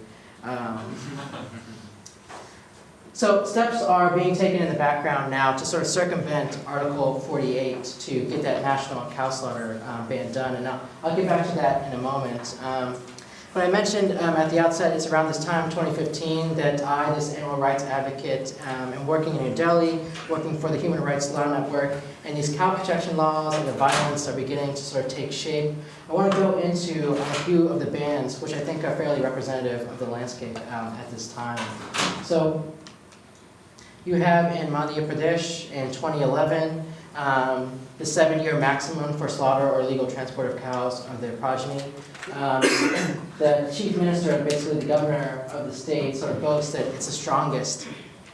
Speaker 2: So So steps are being taken in the background now to sort of circumvent Article 48 to get that national cow slaughter ban done. And I'll get back to that in a moment. But I mentioned at the outset, it's around this time, 2015, that I, this animal rights advocate, am working in New Delhi, working for the Human Rights Law Network, and these cow protection laws and the violence are beginning to sort of take shape. I want to go into a few of the bans, which I think are fairly representative of the landscape at this time. So you have in Madhya Pradesh in 2011, the 7-year maximum for slaughter or illegal transport of cows of their progeny. The chief minister, basically the governor of the state, sort of boasts that it's the strongest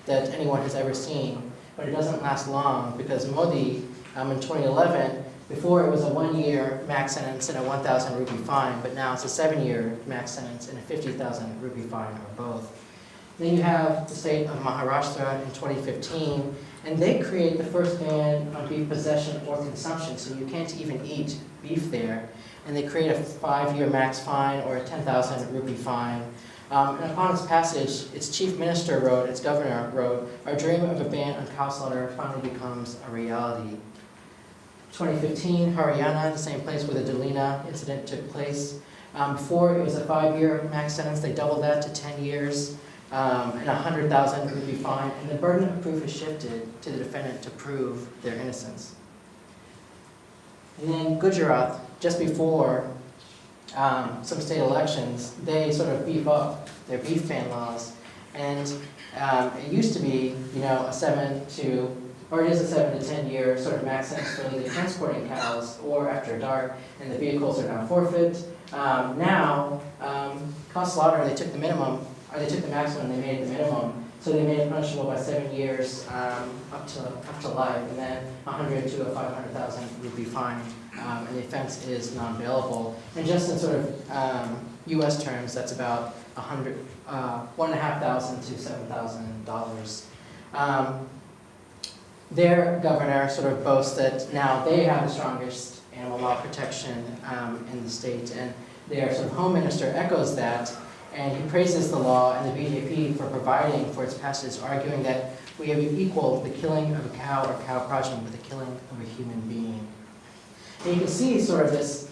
Speaker 2: that anyone has ever seen, but it doesn't last long because Modi, in 2011, before it was a 1-year max sentence and a 1,000 rupee fine, but now it's a 7-year max sentence and a 50,000 rupee fine, or both. Then you have the state of Maharashtra in 2015, and they create the first ban on beef possession or consumption, so you can't even eat beef there. And they create a 5-year max fine or a 10,000 rupee fine. And upon its passage, its chief minister wrote, its governor wrote, "Our dream of a ban on cow slaughter finally becomes a reality." 2015, Haryana, the same place where the Dalina incident took place. Before it was a 5-year max sentence, they doubled that to 10 years. And a 100,000 rupee fine, and the burden of proof is shifted to the defendant to prove their innocence. And then Gujarat, just before some state elections, they sort of beef up their beef ban laws, and it used to be, a 7 to 10 year sort of max sentence for legally transporting cows or after dark, and the vehicles are now forfeit. Now, cow slaughter, they took the minimum. Or they took the maximum and they made it the minimum. So they made it punishable by 7 years up to life, and then 100 to a 500,000 rupee fine, and the offense is non-bailable. And just in sort of U.S. terms, that's about $1,500 to $7,000. Their governor sort of boasts that now they have the strongest animal law protection in the state, and their sort of home minister echoes that. And he praises the law and the BJP for providing for its passage, arguing that we have equaled the killing of a cow or cow progeny with the killing of a human being. And you can see sort of this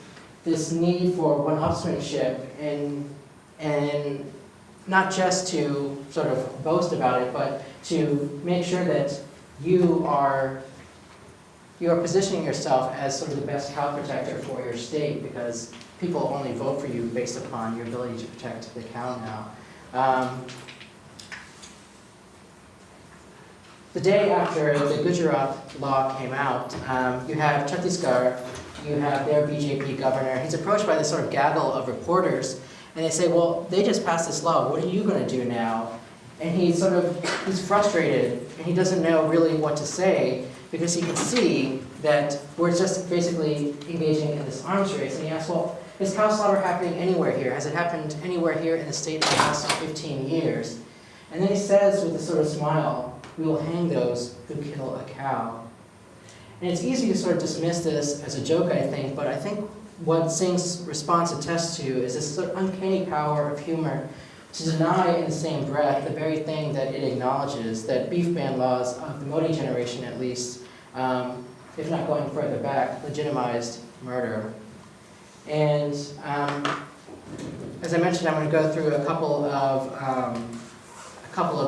Speaker 2: need for one-upsmanship and not just to sort of boast about it, but to make sure that you are positioning yourself as sort of the best cow protector for your state, because people only vote for you based upon your ability to protect the cow now. The day after the Gujarat law came out, you have Chhattisgarh, you have their BJP governor. He's approached by this sort of gaggle of reporters, and they say, well, they just passed this law, what are you going to do now? And he's frustrated, and he doesn't know really what to say, because he can see that we're just basically engaging in this arms race. And he asks, well, is cow slaughter happening anywhere here? Has it happened anywhere here in the state for the last 15 years? And then he says with a sort of smile, we will hang those who kill a cow. And it's easy to sort of dismiss this as a joke, I think, but I think what Singh's response attests to is this sort of uncanny power of humor to deny in the same breath the very thing that it acknowledges, that beef ban laws of the Modi generation at least, if not going further back, legitimized murder. And as I mentioned, I'm going to go through a couple of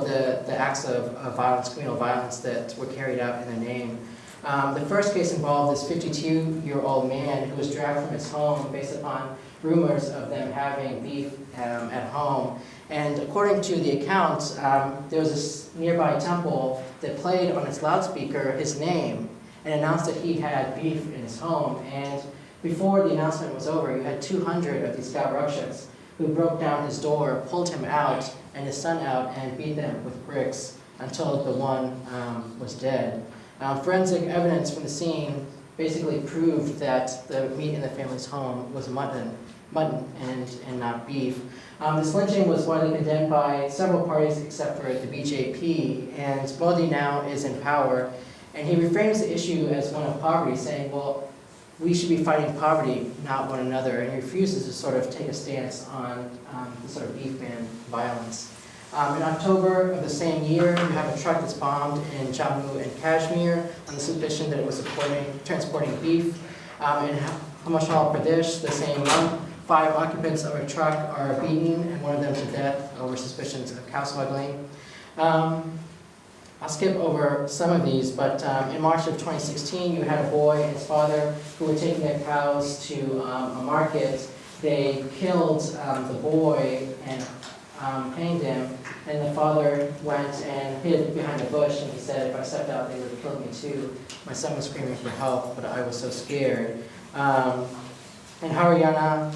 Speaker 2: the acts of violence, communal violence that were carried out in their name. The first case involved this 52-year-old man who was dragged from his home based upon rumors of them having beef at home. And according to the accounts, there was this nearby temple that played on its loudspeaker his name and announced that he had beef in his home. And before the announcement was over, you had 200 of these Gaurakshas who broke down his door, pulled him out and his son out, and beat them with bricks until the one was dead. Forensic evidence from the scene basically proved that the meat in the family's home was mutton and not beef. This lynching was widely condemned by several parties except for the BJP, and Modi now is in power, and he reframes the issue as one of poverty, saying, well, we should be fighting poverty, not one another, and he refuses to sort of take a stance on the sort of beef ban violence. In October of the same year, you have a truck that's bombed in Jammu and Kashmir on the suspicion that it was transporting beef. In Himachal Pradesh, the same month, 5 occupants of a truck are beaten and one of them to death over suspicions of cow smuggling. I'll skip over some of these, but in March of 2016, you had a boy and his father who were taking their cows to a market. They killed the boy and hanged him, and the father went and hid behind a bush, and he said, if I stepped out, they would have killed me too. My son was screaming for help, but I was so scared. In Haryana,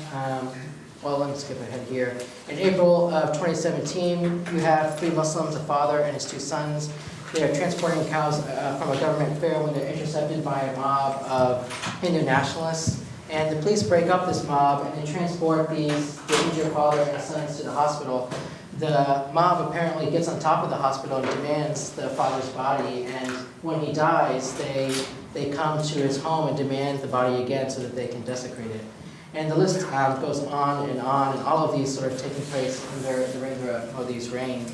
Speaker 2: well, let me skip ahead here. In April of 2017, you have 3 Muslims, a father and his 2 sons. They are transporting cows from a government fair when they're intercepted by a mob of Hindu nationalists. And the police break up this mob and they transport the injured father and sons to the hospital. The mob apparently gets on top of the hospital and demands the father's body. And when he dies, they come to his home and demand the body again so that they can desecrate it. And the list goes on, and all of these sort of taking place under the Narendra Modi's reign.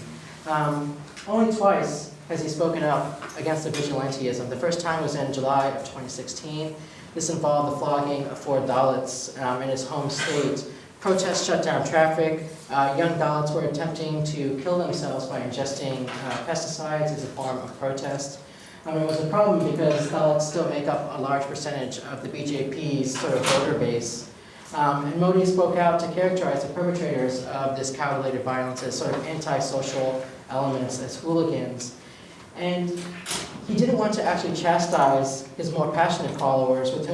Speaker 2: Only twice has he spoken up against the vigilantism. The first time was in July of 2016. This involved the flogging of 4 Dalits in his home state. Protests shut down traffic. Young Dalits were attempting to kill themselves by ingesting pesticides as a form of protest. It was a problem because Dalits still make up a large percentage of the BJP's sort of voter base. And Modi spoke out to characterize the perpetrators of this cow-related violence as sort of antisocial elements, as hooligans. And he didn't want to actually chastise his more passionate followers with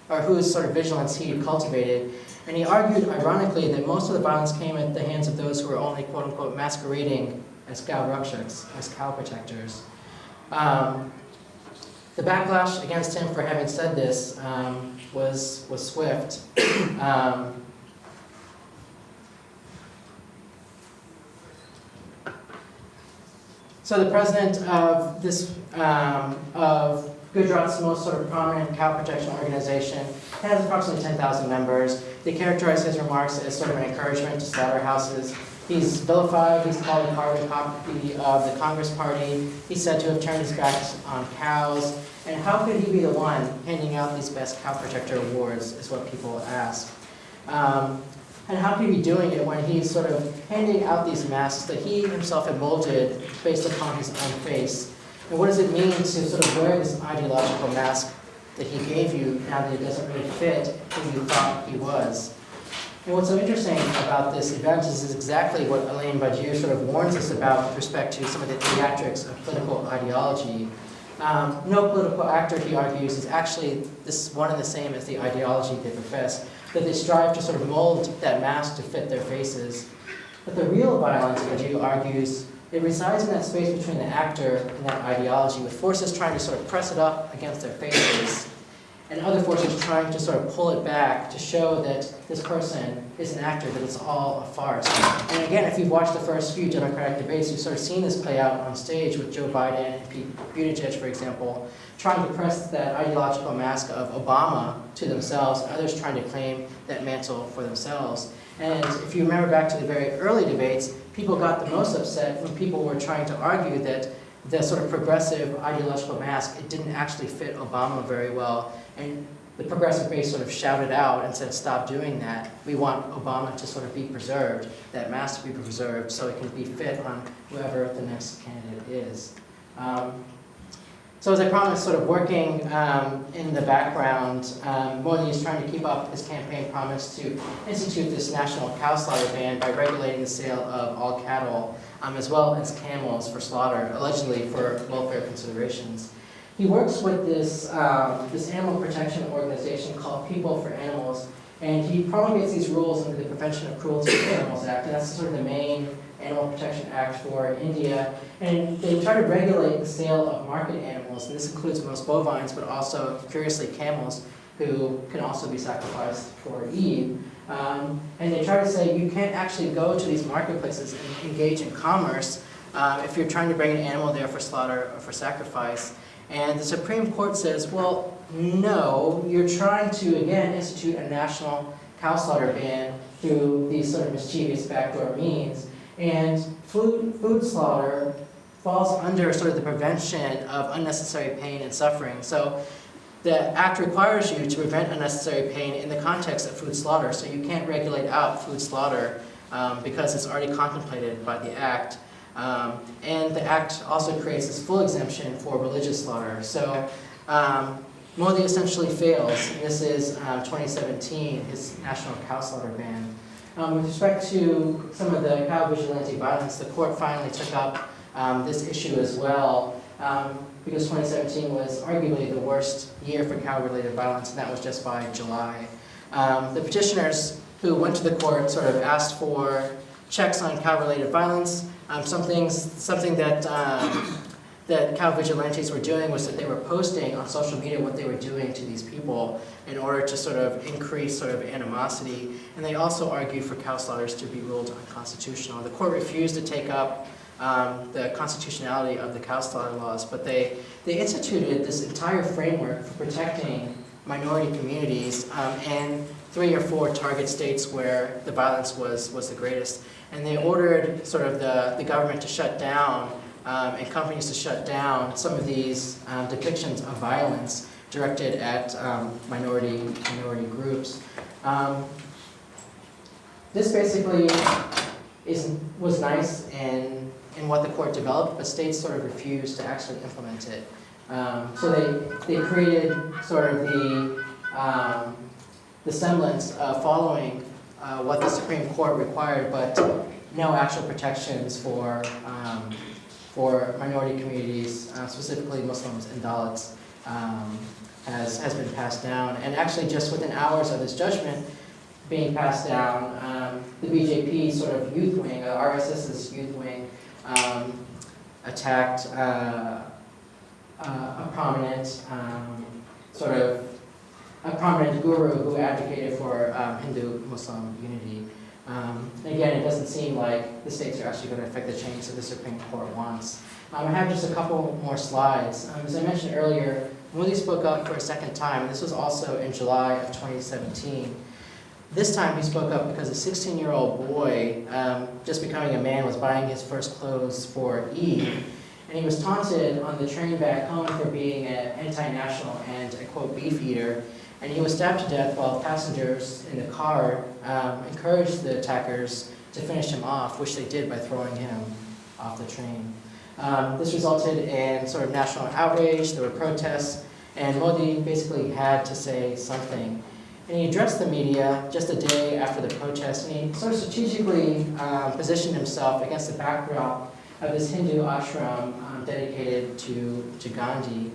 Speaker 2: whose sort of vigilance he had cultivated. And he argued, ironically, that most of the violence came at the hands of those who were only, quote unquote, masquerading as cow rakshaks, as cow protectors. The backlash against him for having said this was swift. So the president of of Gujarat's most sort of prominent cow protection organization has approximately 10,000 members. They characterize his remarks as sort of an encouragement to slaughterhouses. He's vilified, he's called a carbon copy of the Congress Party. He's said to have turned his back on cows. And how could he be the one handing out these best cow protector awards, is what people ask. And how could he be doing it when he's sort of handing out these masks that he himself had molded based upon his own face? And what does it mean to sort of wear this ideological mask that he gave you now that it doesn't really fit who you thought he was? And what's so interesting about this event is exactly what Elaine Badiou sort of warns us about with respect to some of the theatrics of political ideology. No political actor, he argues, is actually one and the same as the ideology they profess, that they strive to sort of mold that mask to fit their faces. But the real violence, Badiou argues, it resides in that space between the actor and that ideology, with forces trying to sort of press it up against their faces, and other forces trying to sort of pull it back to show that this person is an actor, that it's all a farce. And again, if you've watched the first few Democratic debates, you've sort of seen this play out on stage with Joe Biden and Pete Buttigieg, for example, trying to press that ideological mask of Obama to themselves, and others trying to claim that mantle for themselves. And if you remember back to the very early debates, people got the most upset when people were trying to argue that the sort of progressive ideological mask, it didn't actually fit Obama very well. And the progressive base sort of shouted out and said, stop doing that. We want Obama to sort of be preserved, that mask to be preserved, so it can be fit on whoever the next candidate is. So as I promised, sort of working in the background, Modi is trying to keep up his campaign promise to institute this national cow slaughter ban by regulating the sale of all cattle, as well as camels for slaughter, allegedly for welfare considerations. He works with this animal protection organization called People for Animals, and he promulgates these rules under the Prevention of Cruelty to Animals Act, and that's sort of the main Animal Protection Act for India. And they try to regulate the sale of market animals, and this includes most bovines, but also, curiously, camels, who can also be sacrificed for Eid. And they try to say you can't actually go to these marketplaces and engage in commerce if you're trying to bring an animal there for slaughter or for sacrifice. And the Supreme Court says, well, no, you're trying to, again, institute a national cow slaughter ban through these sort of mischievous backdoor means. And food slaughter falls under sort of the prevention of unnecessary pain and suffering. So the act requires you to prevent unnecessary pain in the context of food slaughter, so you can't regulate out food slaughter because it's already contemplated by the act. And the act also creates this full exemption for religious slaughter. So Modi essentially fails, and this is 2017, his national cow slaughter ban. With respect to some of the cow vigilante violence, the court finally took up this issue as well, because 2017 was arguably the worst year for cow-related violence, and that was just by July. The petitioners who went to the court sort of asked for checks on cow-related violence. Something that cow vigilantes were doing was that they were posting on social media what they were doing to these people in order to sort of increase sort of animosity. And they also argued for cow slaughters to be ruled unconstitutional. The court refused to take up the constitutionality of the cow slaughter laws, but they instituted this entire framework for protecting minority communities and 3 or 4 target states where the violence was the greatest. And they ordered sort of the government to shut down and companies to shut down some of these depictions of violence directed at minority groups. This basically was nice in what the court developed, but states sort of refused to actually implement it. So they created sort of the semblance of following what the Supreme Court required, but no actual protections for minority communities, specifically Muslims and Dalits, has been passed down. And actually just within hours of this judgment being passed down, the BJP sort of youth wing, RSS's youth wing, attacked a prominent guru who advocated for Hindu-Muslim unity. Again, it doesn't seem like the states are actually going to affect the change that the Supreme Court wants. I have just a couple more slides. As I mentioned earlier, Modi spoke up for a second time, and this was also in July of 2017. This time he spoke up because a 16-year-old boy, just becoming a man, was buying his first clothes for Eid, and he was taunted on the train back home for being an anti-national and a, quote, beef eater, and he was stabbed to death while passengers in the car encouraged the attackers to finish him off, which they did by throwing him off the train. This resulted in sort of national outrage, there were protests, and Modi basically had to say something. And he addressed the media just a day after the protest, and he sort of strategically positioned himself against the backdrop of this Hindu ashram dedicated to Gandhi.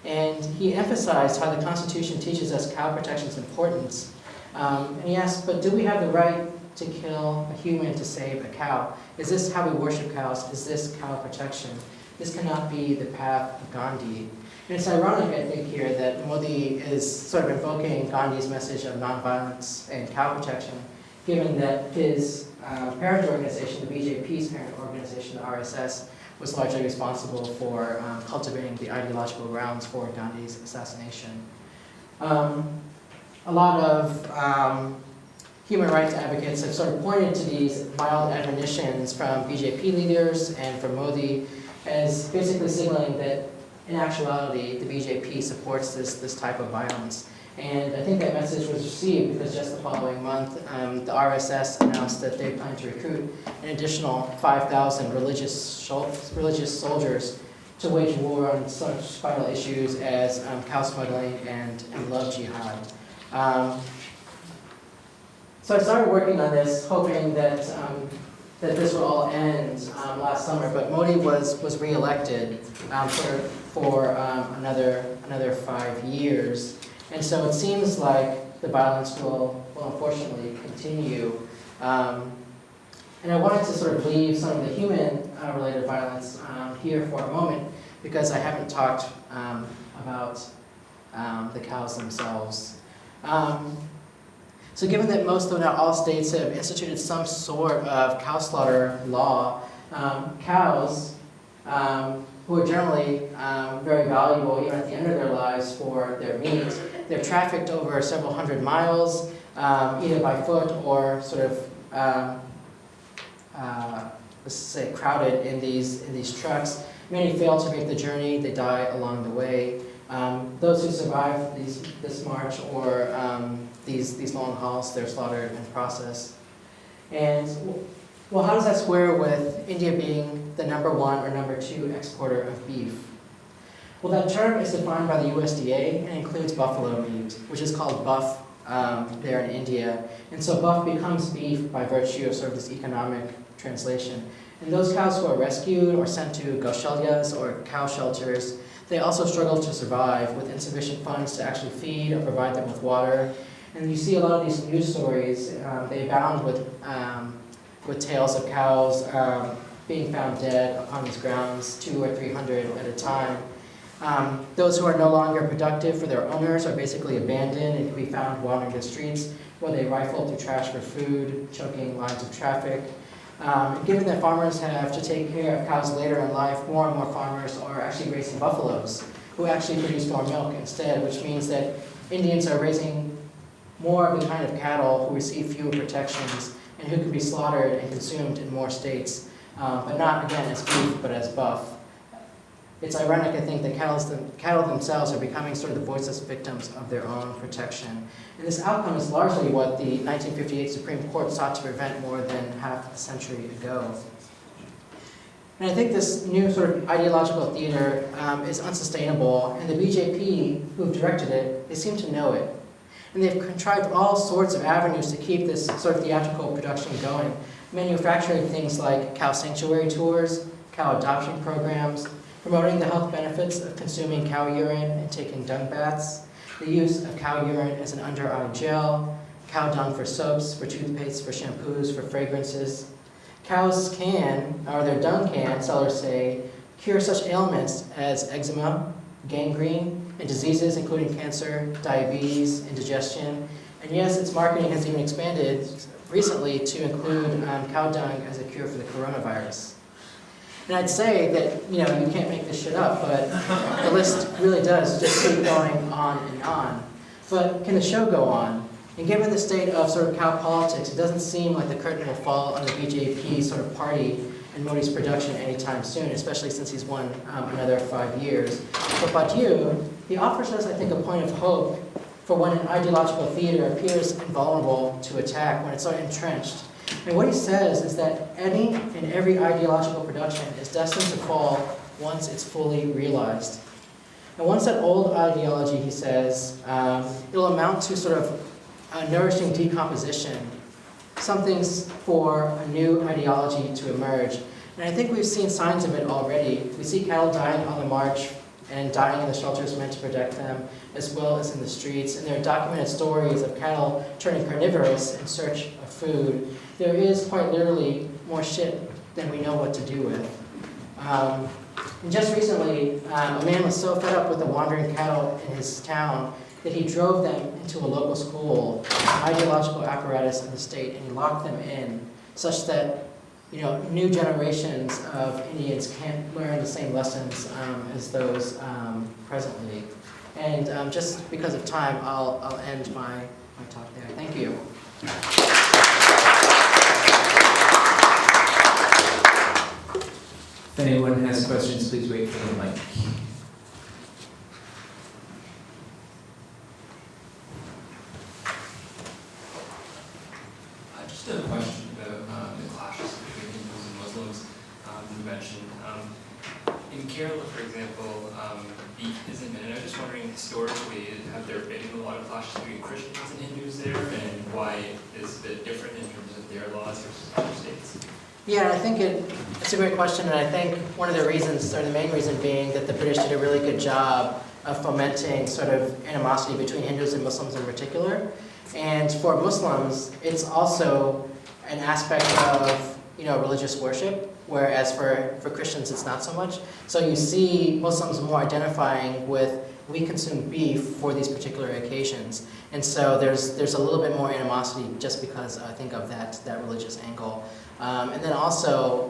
Speaker 2: And he emphasized how the Constitution teaches us cow protection's importance. And he asked, but do we have the right to kill a human to save a cow? Is this how we worship cows? Is this cow protection? This cannot be the path of Gandhi. And it's ironic, I think, here that Modi is sort of invoking Gandhi's message of nonviolence and cow protection, given that his parent organization, the BJP's parent organization, the RSS, was largely responsible for cultivating the ideological grounds for Gandhi's assassination. A lot of human rights advocates have sort of pointed to these mild admonitions from BJP leaders and from Modi as basically signaling that in actuality, the BJP supports this type of violence. And I think that message was received because just the following month, the RSS announced that they plan to recruit an additional 5,000 religious soldiers to wage war on such vital issues as cow smuggling and love jihad. So I started working on this, hoping that this would all end last summer, but Modi was re-elected for another 5 years. And so it seems like the violence will unfortunately continue. And I wanted to sort of leave some of the human-related violence here for a moment because I haven't talked about the cows themselves. So given that most, though not all, states have instituted some sort of cow slaughter law, cows, who are generally very valuable even at the end of their lives for their meat, they're trafficked over several hundred miles, either by foot or sort of let's say, crowded in these trucks. Many fail to make the journey; they die along the way. Those who survive this march or these long hauls, they're slaughtered and processed. And well, how does that square with India being the #1 or #2 exporter of beef? Well, that term is defined by the USDA and includes buffalo meat, which is called buff there in India. And so buff becomes beef by virtue of sort of this economic translation. And those cows who are rescued or sent to gaushalias or cow shelters, they also struggle to survive with insufficient funds to actually feed or provide them with water. And you see a lot of these news stories, they abound with tales of cows being found dead upon these grounds, 200 or 300 at a time. Those who are no longer productive for their owners are basically abandoned and can be found wandering the streets where they rifle through trash for food, choking lines of traffic. Given that farmers have to take care of cows later in life, more and more farmers are actually raising buffaloes who actually produce more milk instead, which means that Indians are raising more of the kind of cattle who receive fewer protections and who can be slaughtered and consumed in more states, but not, again, as beef, but as buff. It's ironic, I think, that cattle themselves are becoming sort of the voiceless victims of their own protection. And this outcome is largely what the 1958 Supreme Court sought to prevent more than half a century ago. And I think this new sort of ideological theater is unsustainable, and the BJP, who've directed it, they seem to know it. And they've contrived all sorts of avenues to keep this sort of theatrical production going, manufacturing things like cow sanctuary tours, cow adoption programs, promoting the health benefits of consuming cow urine and taking dung baths, the use of cow urine as an under-eye gel, cow dung for soaps, for toothpaste, for shampoos, for fragrances. Cows can, or their dung can, sellers say, cure such ailments as eczema, gangrene, and diseases including cancer, diabetes, indigestion. And yes, its marketing has even expanded recently to include cow dung as a cure for the coronavirus. And I'd say that, you can't make this shit up, but the list really does just keep going on and on. But can the show go on? And given the state of sort of cow politics, it doesn't seem like the curtain will fall on the BJP sort of party and Modi's production anytime soon, especially since he's won another 5 years. But Badiou, he offers us, I think, a point of hope for when an ideological theater appears invulnerable to attack, when it's sort of entrenched. And what he says is that any and every ideological production is destined to fall once it's fully realized. And once that old ideology, he says, it'll amount to sort of a nourishing decomposition, something for a new ideology to emerge. And I think we've seen signs of it already. We see cattle dying on the march and dying in the shelters meant to protect them, as well as in the streets. And there are documented stories of cattle turning carnivorous in search of food. There is quite literally more shit than we know what to do with. And just recently, a man was so fed up with the wandering cattle in his town that he drove them into a local school, an ideological apparatus of the state, and he locked them in, such that new generations of Indians can't learn the same lessons as those presently. And just because of time, I'll end my talk there. Thank you.
Speaker 1: If anyone has questions, please wait for the mic.
Speaker 3: Just a question about the clashes between Hindus and Muslims you mentioned. In Kerala, for example, beef isn't been, and I was just wondering, historically, have there been a lot of clashes between Christians and Hindus there, and why is it different in terms of their laws versus other states?
Speaker 2: Yeah, I think it's a great question, and I think one of the reasons, or the main reason being that the British did a really good job of fomenting sort of animosity between Hindus and Muslims in particular. And for Muslims, it's also an aspect of religious worship, whereas for Christians it's not so much. So you see Muslims more identifying with, we consume beef for these particular occasions. And so there's a little bit more animosity just because I think of that religious angle. And then also,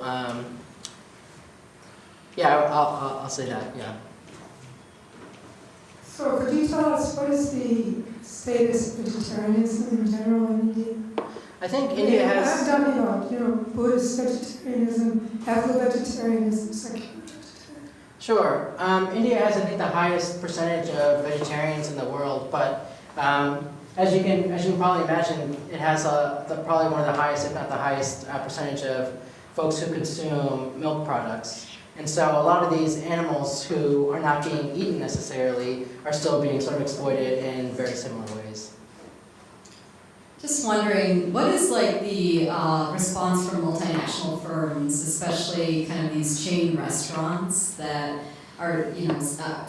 Speaker 2: I'll say that, yeah.
Speaker 4: So could you tell us what is the status of vegetarianism in general in India?
Speaker 2: I think India
Speaker 4: I'm
Speaker 2: has.
Speaker 4: talking about, Buddhist vegetarianism, Afro-vegetarianism, secular vegetarianism.
Speaker 2: Sure. India has, I think, the highest percentage of vegetarians in the world, but as you can probably imagine, it has probably one of the highest, if not the highest, percentage of folks who consume milk products. And so a lot of these animals who are not being eaten necessarily are still being sort of exploited in very similar ways.
Speaker 5: Just wondering, what is like the response from multinational firms, especially kind of these chain restaurants that are,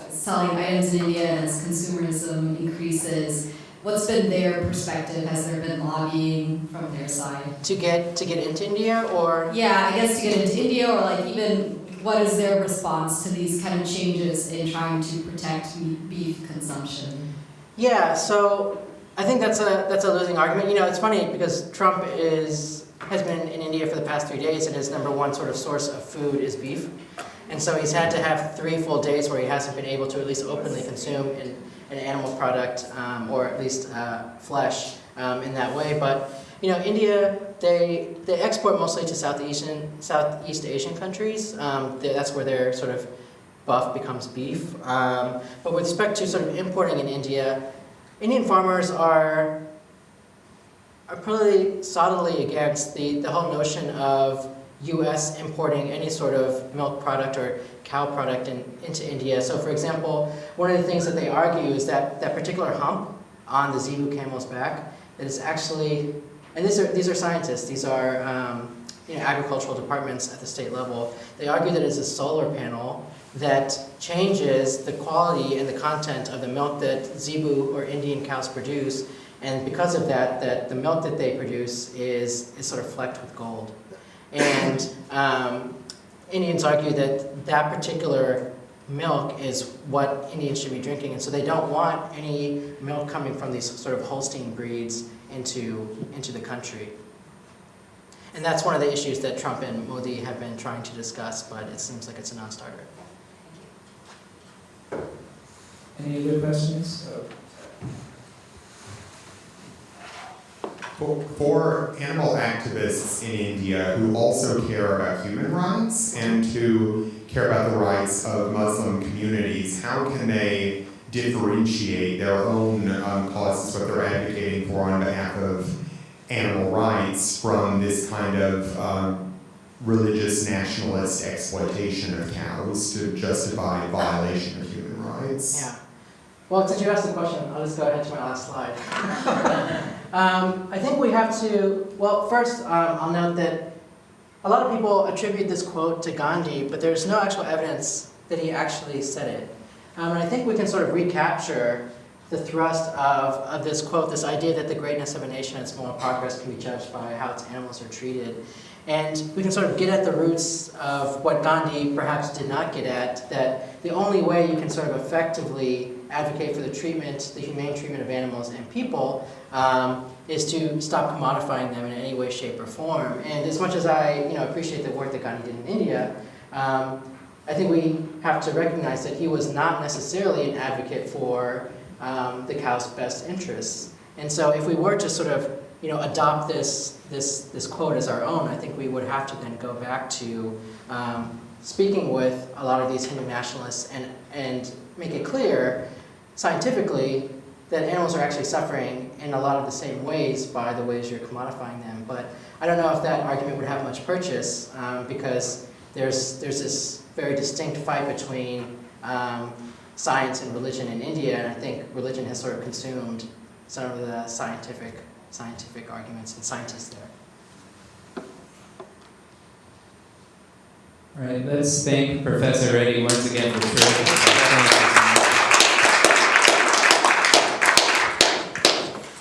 Speaker 5: selling items in India as consumerism increases? What's been their perspective? Has there been lobbying from their side?
Speaker 2: To get into India, or?
Speaker 5: Yeah, I guess to get into India, or like even what is their response to these kind of changes in trying to protect beef consumption?
Speaker 2: Yeah, so I think that's a losing argument. It's funny because Trump has been in India for the past 3 days, and his number one sort of source of food is beef. And so he's had to have 3 full days where he hasn't been able to at least openly consume an animal product, or at least flesh in that way. But India, they export mostly to Southeast Asian countries. That's where their sort of buff becomes beef. But with respect to sort of importing in India, Indian farmers are pretty solidly against the whole notion of U.S. importing any sort of milk product or cow product into India. So for example, one of the things that they argue is that particular hump on the zebu camel's back, that is actually, and these are scientists, these are agricultural departments at the state level, they argue that it's a solar panel that changes the quality and the content of the milk that zebu or Indian cows produce, and because of that the milk that they produce is sort of flecked with gold. And Indians argue that particular milk is what Indians should be drinking, and so they don't want any milk coming from these sort of Holstein breeds into the country. And that's one of the issues that Trump and Modi have been trying to discuss, but it seems like it's a non-starter.
Speaker 1: Any other questions?
Speaker 6: For animal activists in India who also care about human rights and who care about the rights of Muslim communities, how can they differentiate their own causes, what they're advocating for on behalf of animal rights, from this kind of religious nationalist exploitation of cows to justify violation of human rights?
Speaker 2: Yeah. Well, since you asked the question, I'll just go ahead to my last slide. I think we have to, well, first I'll note that a lot of people attribute this quote to Gandhi, but there's no actual evidence that he actually said it. And I think we can sort of recapture the thrust of this quote, this idea that the greatness of a nation and its moral progress can be judged by how its animals are treated. And we can sort of get at the roots of what Gandhi perhaps did not get at, that the only way you can sort of effectively advocate for the humane treatment of animals and people, is to stop commodifying them in any way, shape, or form. And as much as I appreciate the work that Gandhi did in India, I think we have to recognize that he was not necessarily an advocate for the cow's best interests. And so if we were to sort of adopt this quote as our own, I think we would have to then go back to speaking with a lot of these Hindu nationalists and make it clear scientifically that animals are actually suffering in a lot of the same ways by the ways you're commodifying them. But I don't know if that argument would have much purchase, because there's this very distinct fight between science and religion in India, and I think religion has sort of consumed some of the scientific arguments and scientists there.
Speaker 1: All right, let's thank Professor Reddy once again for sharing.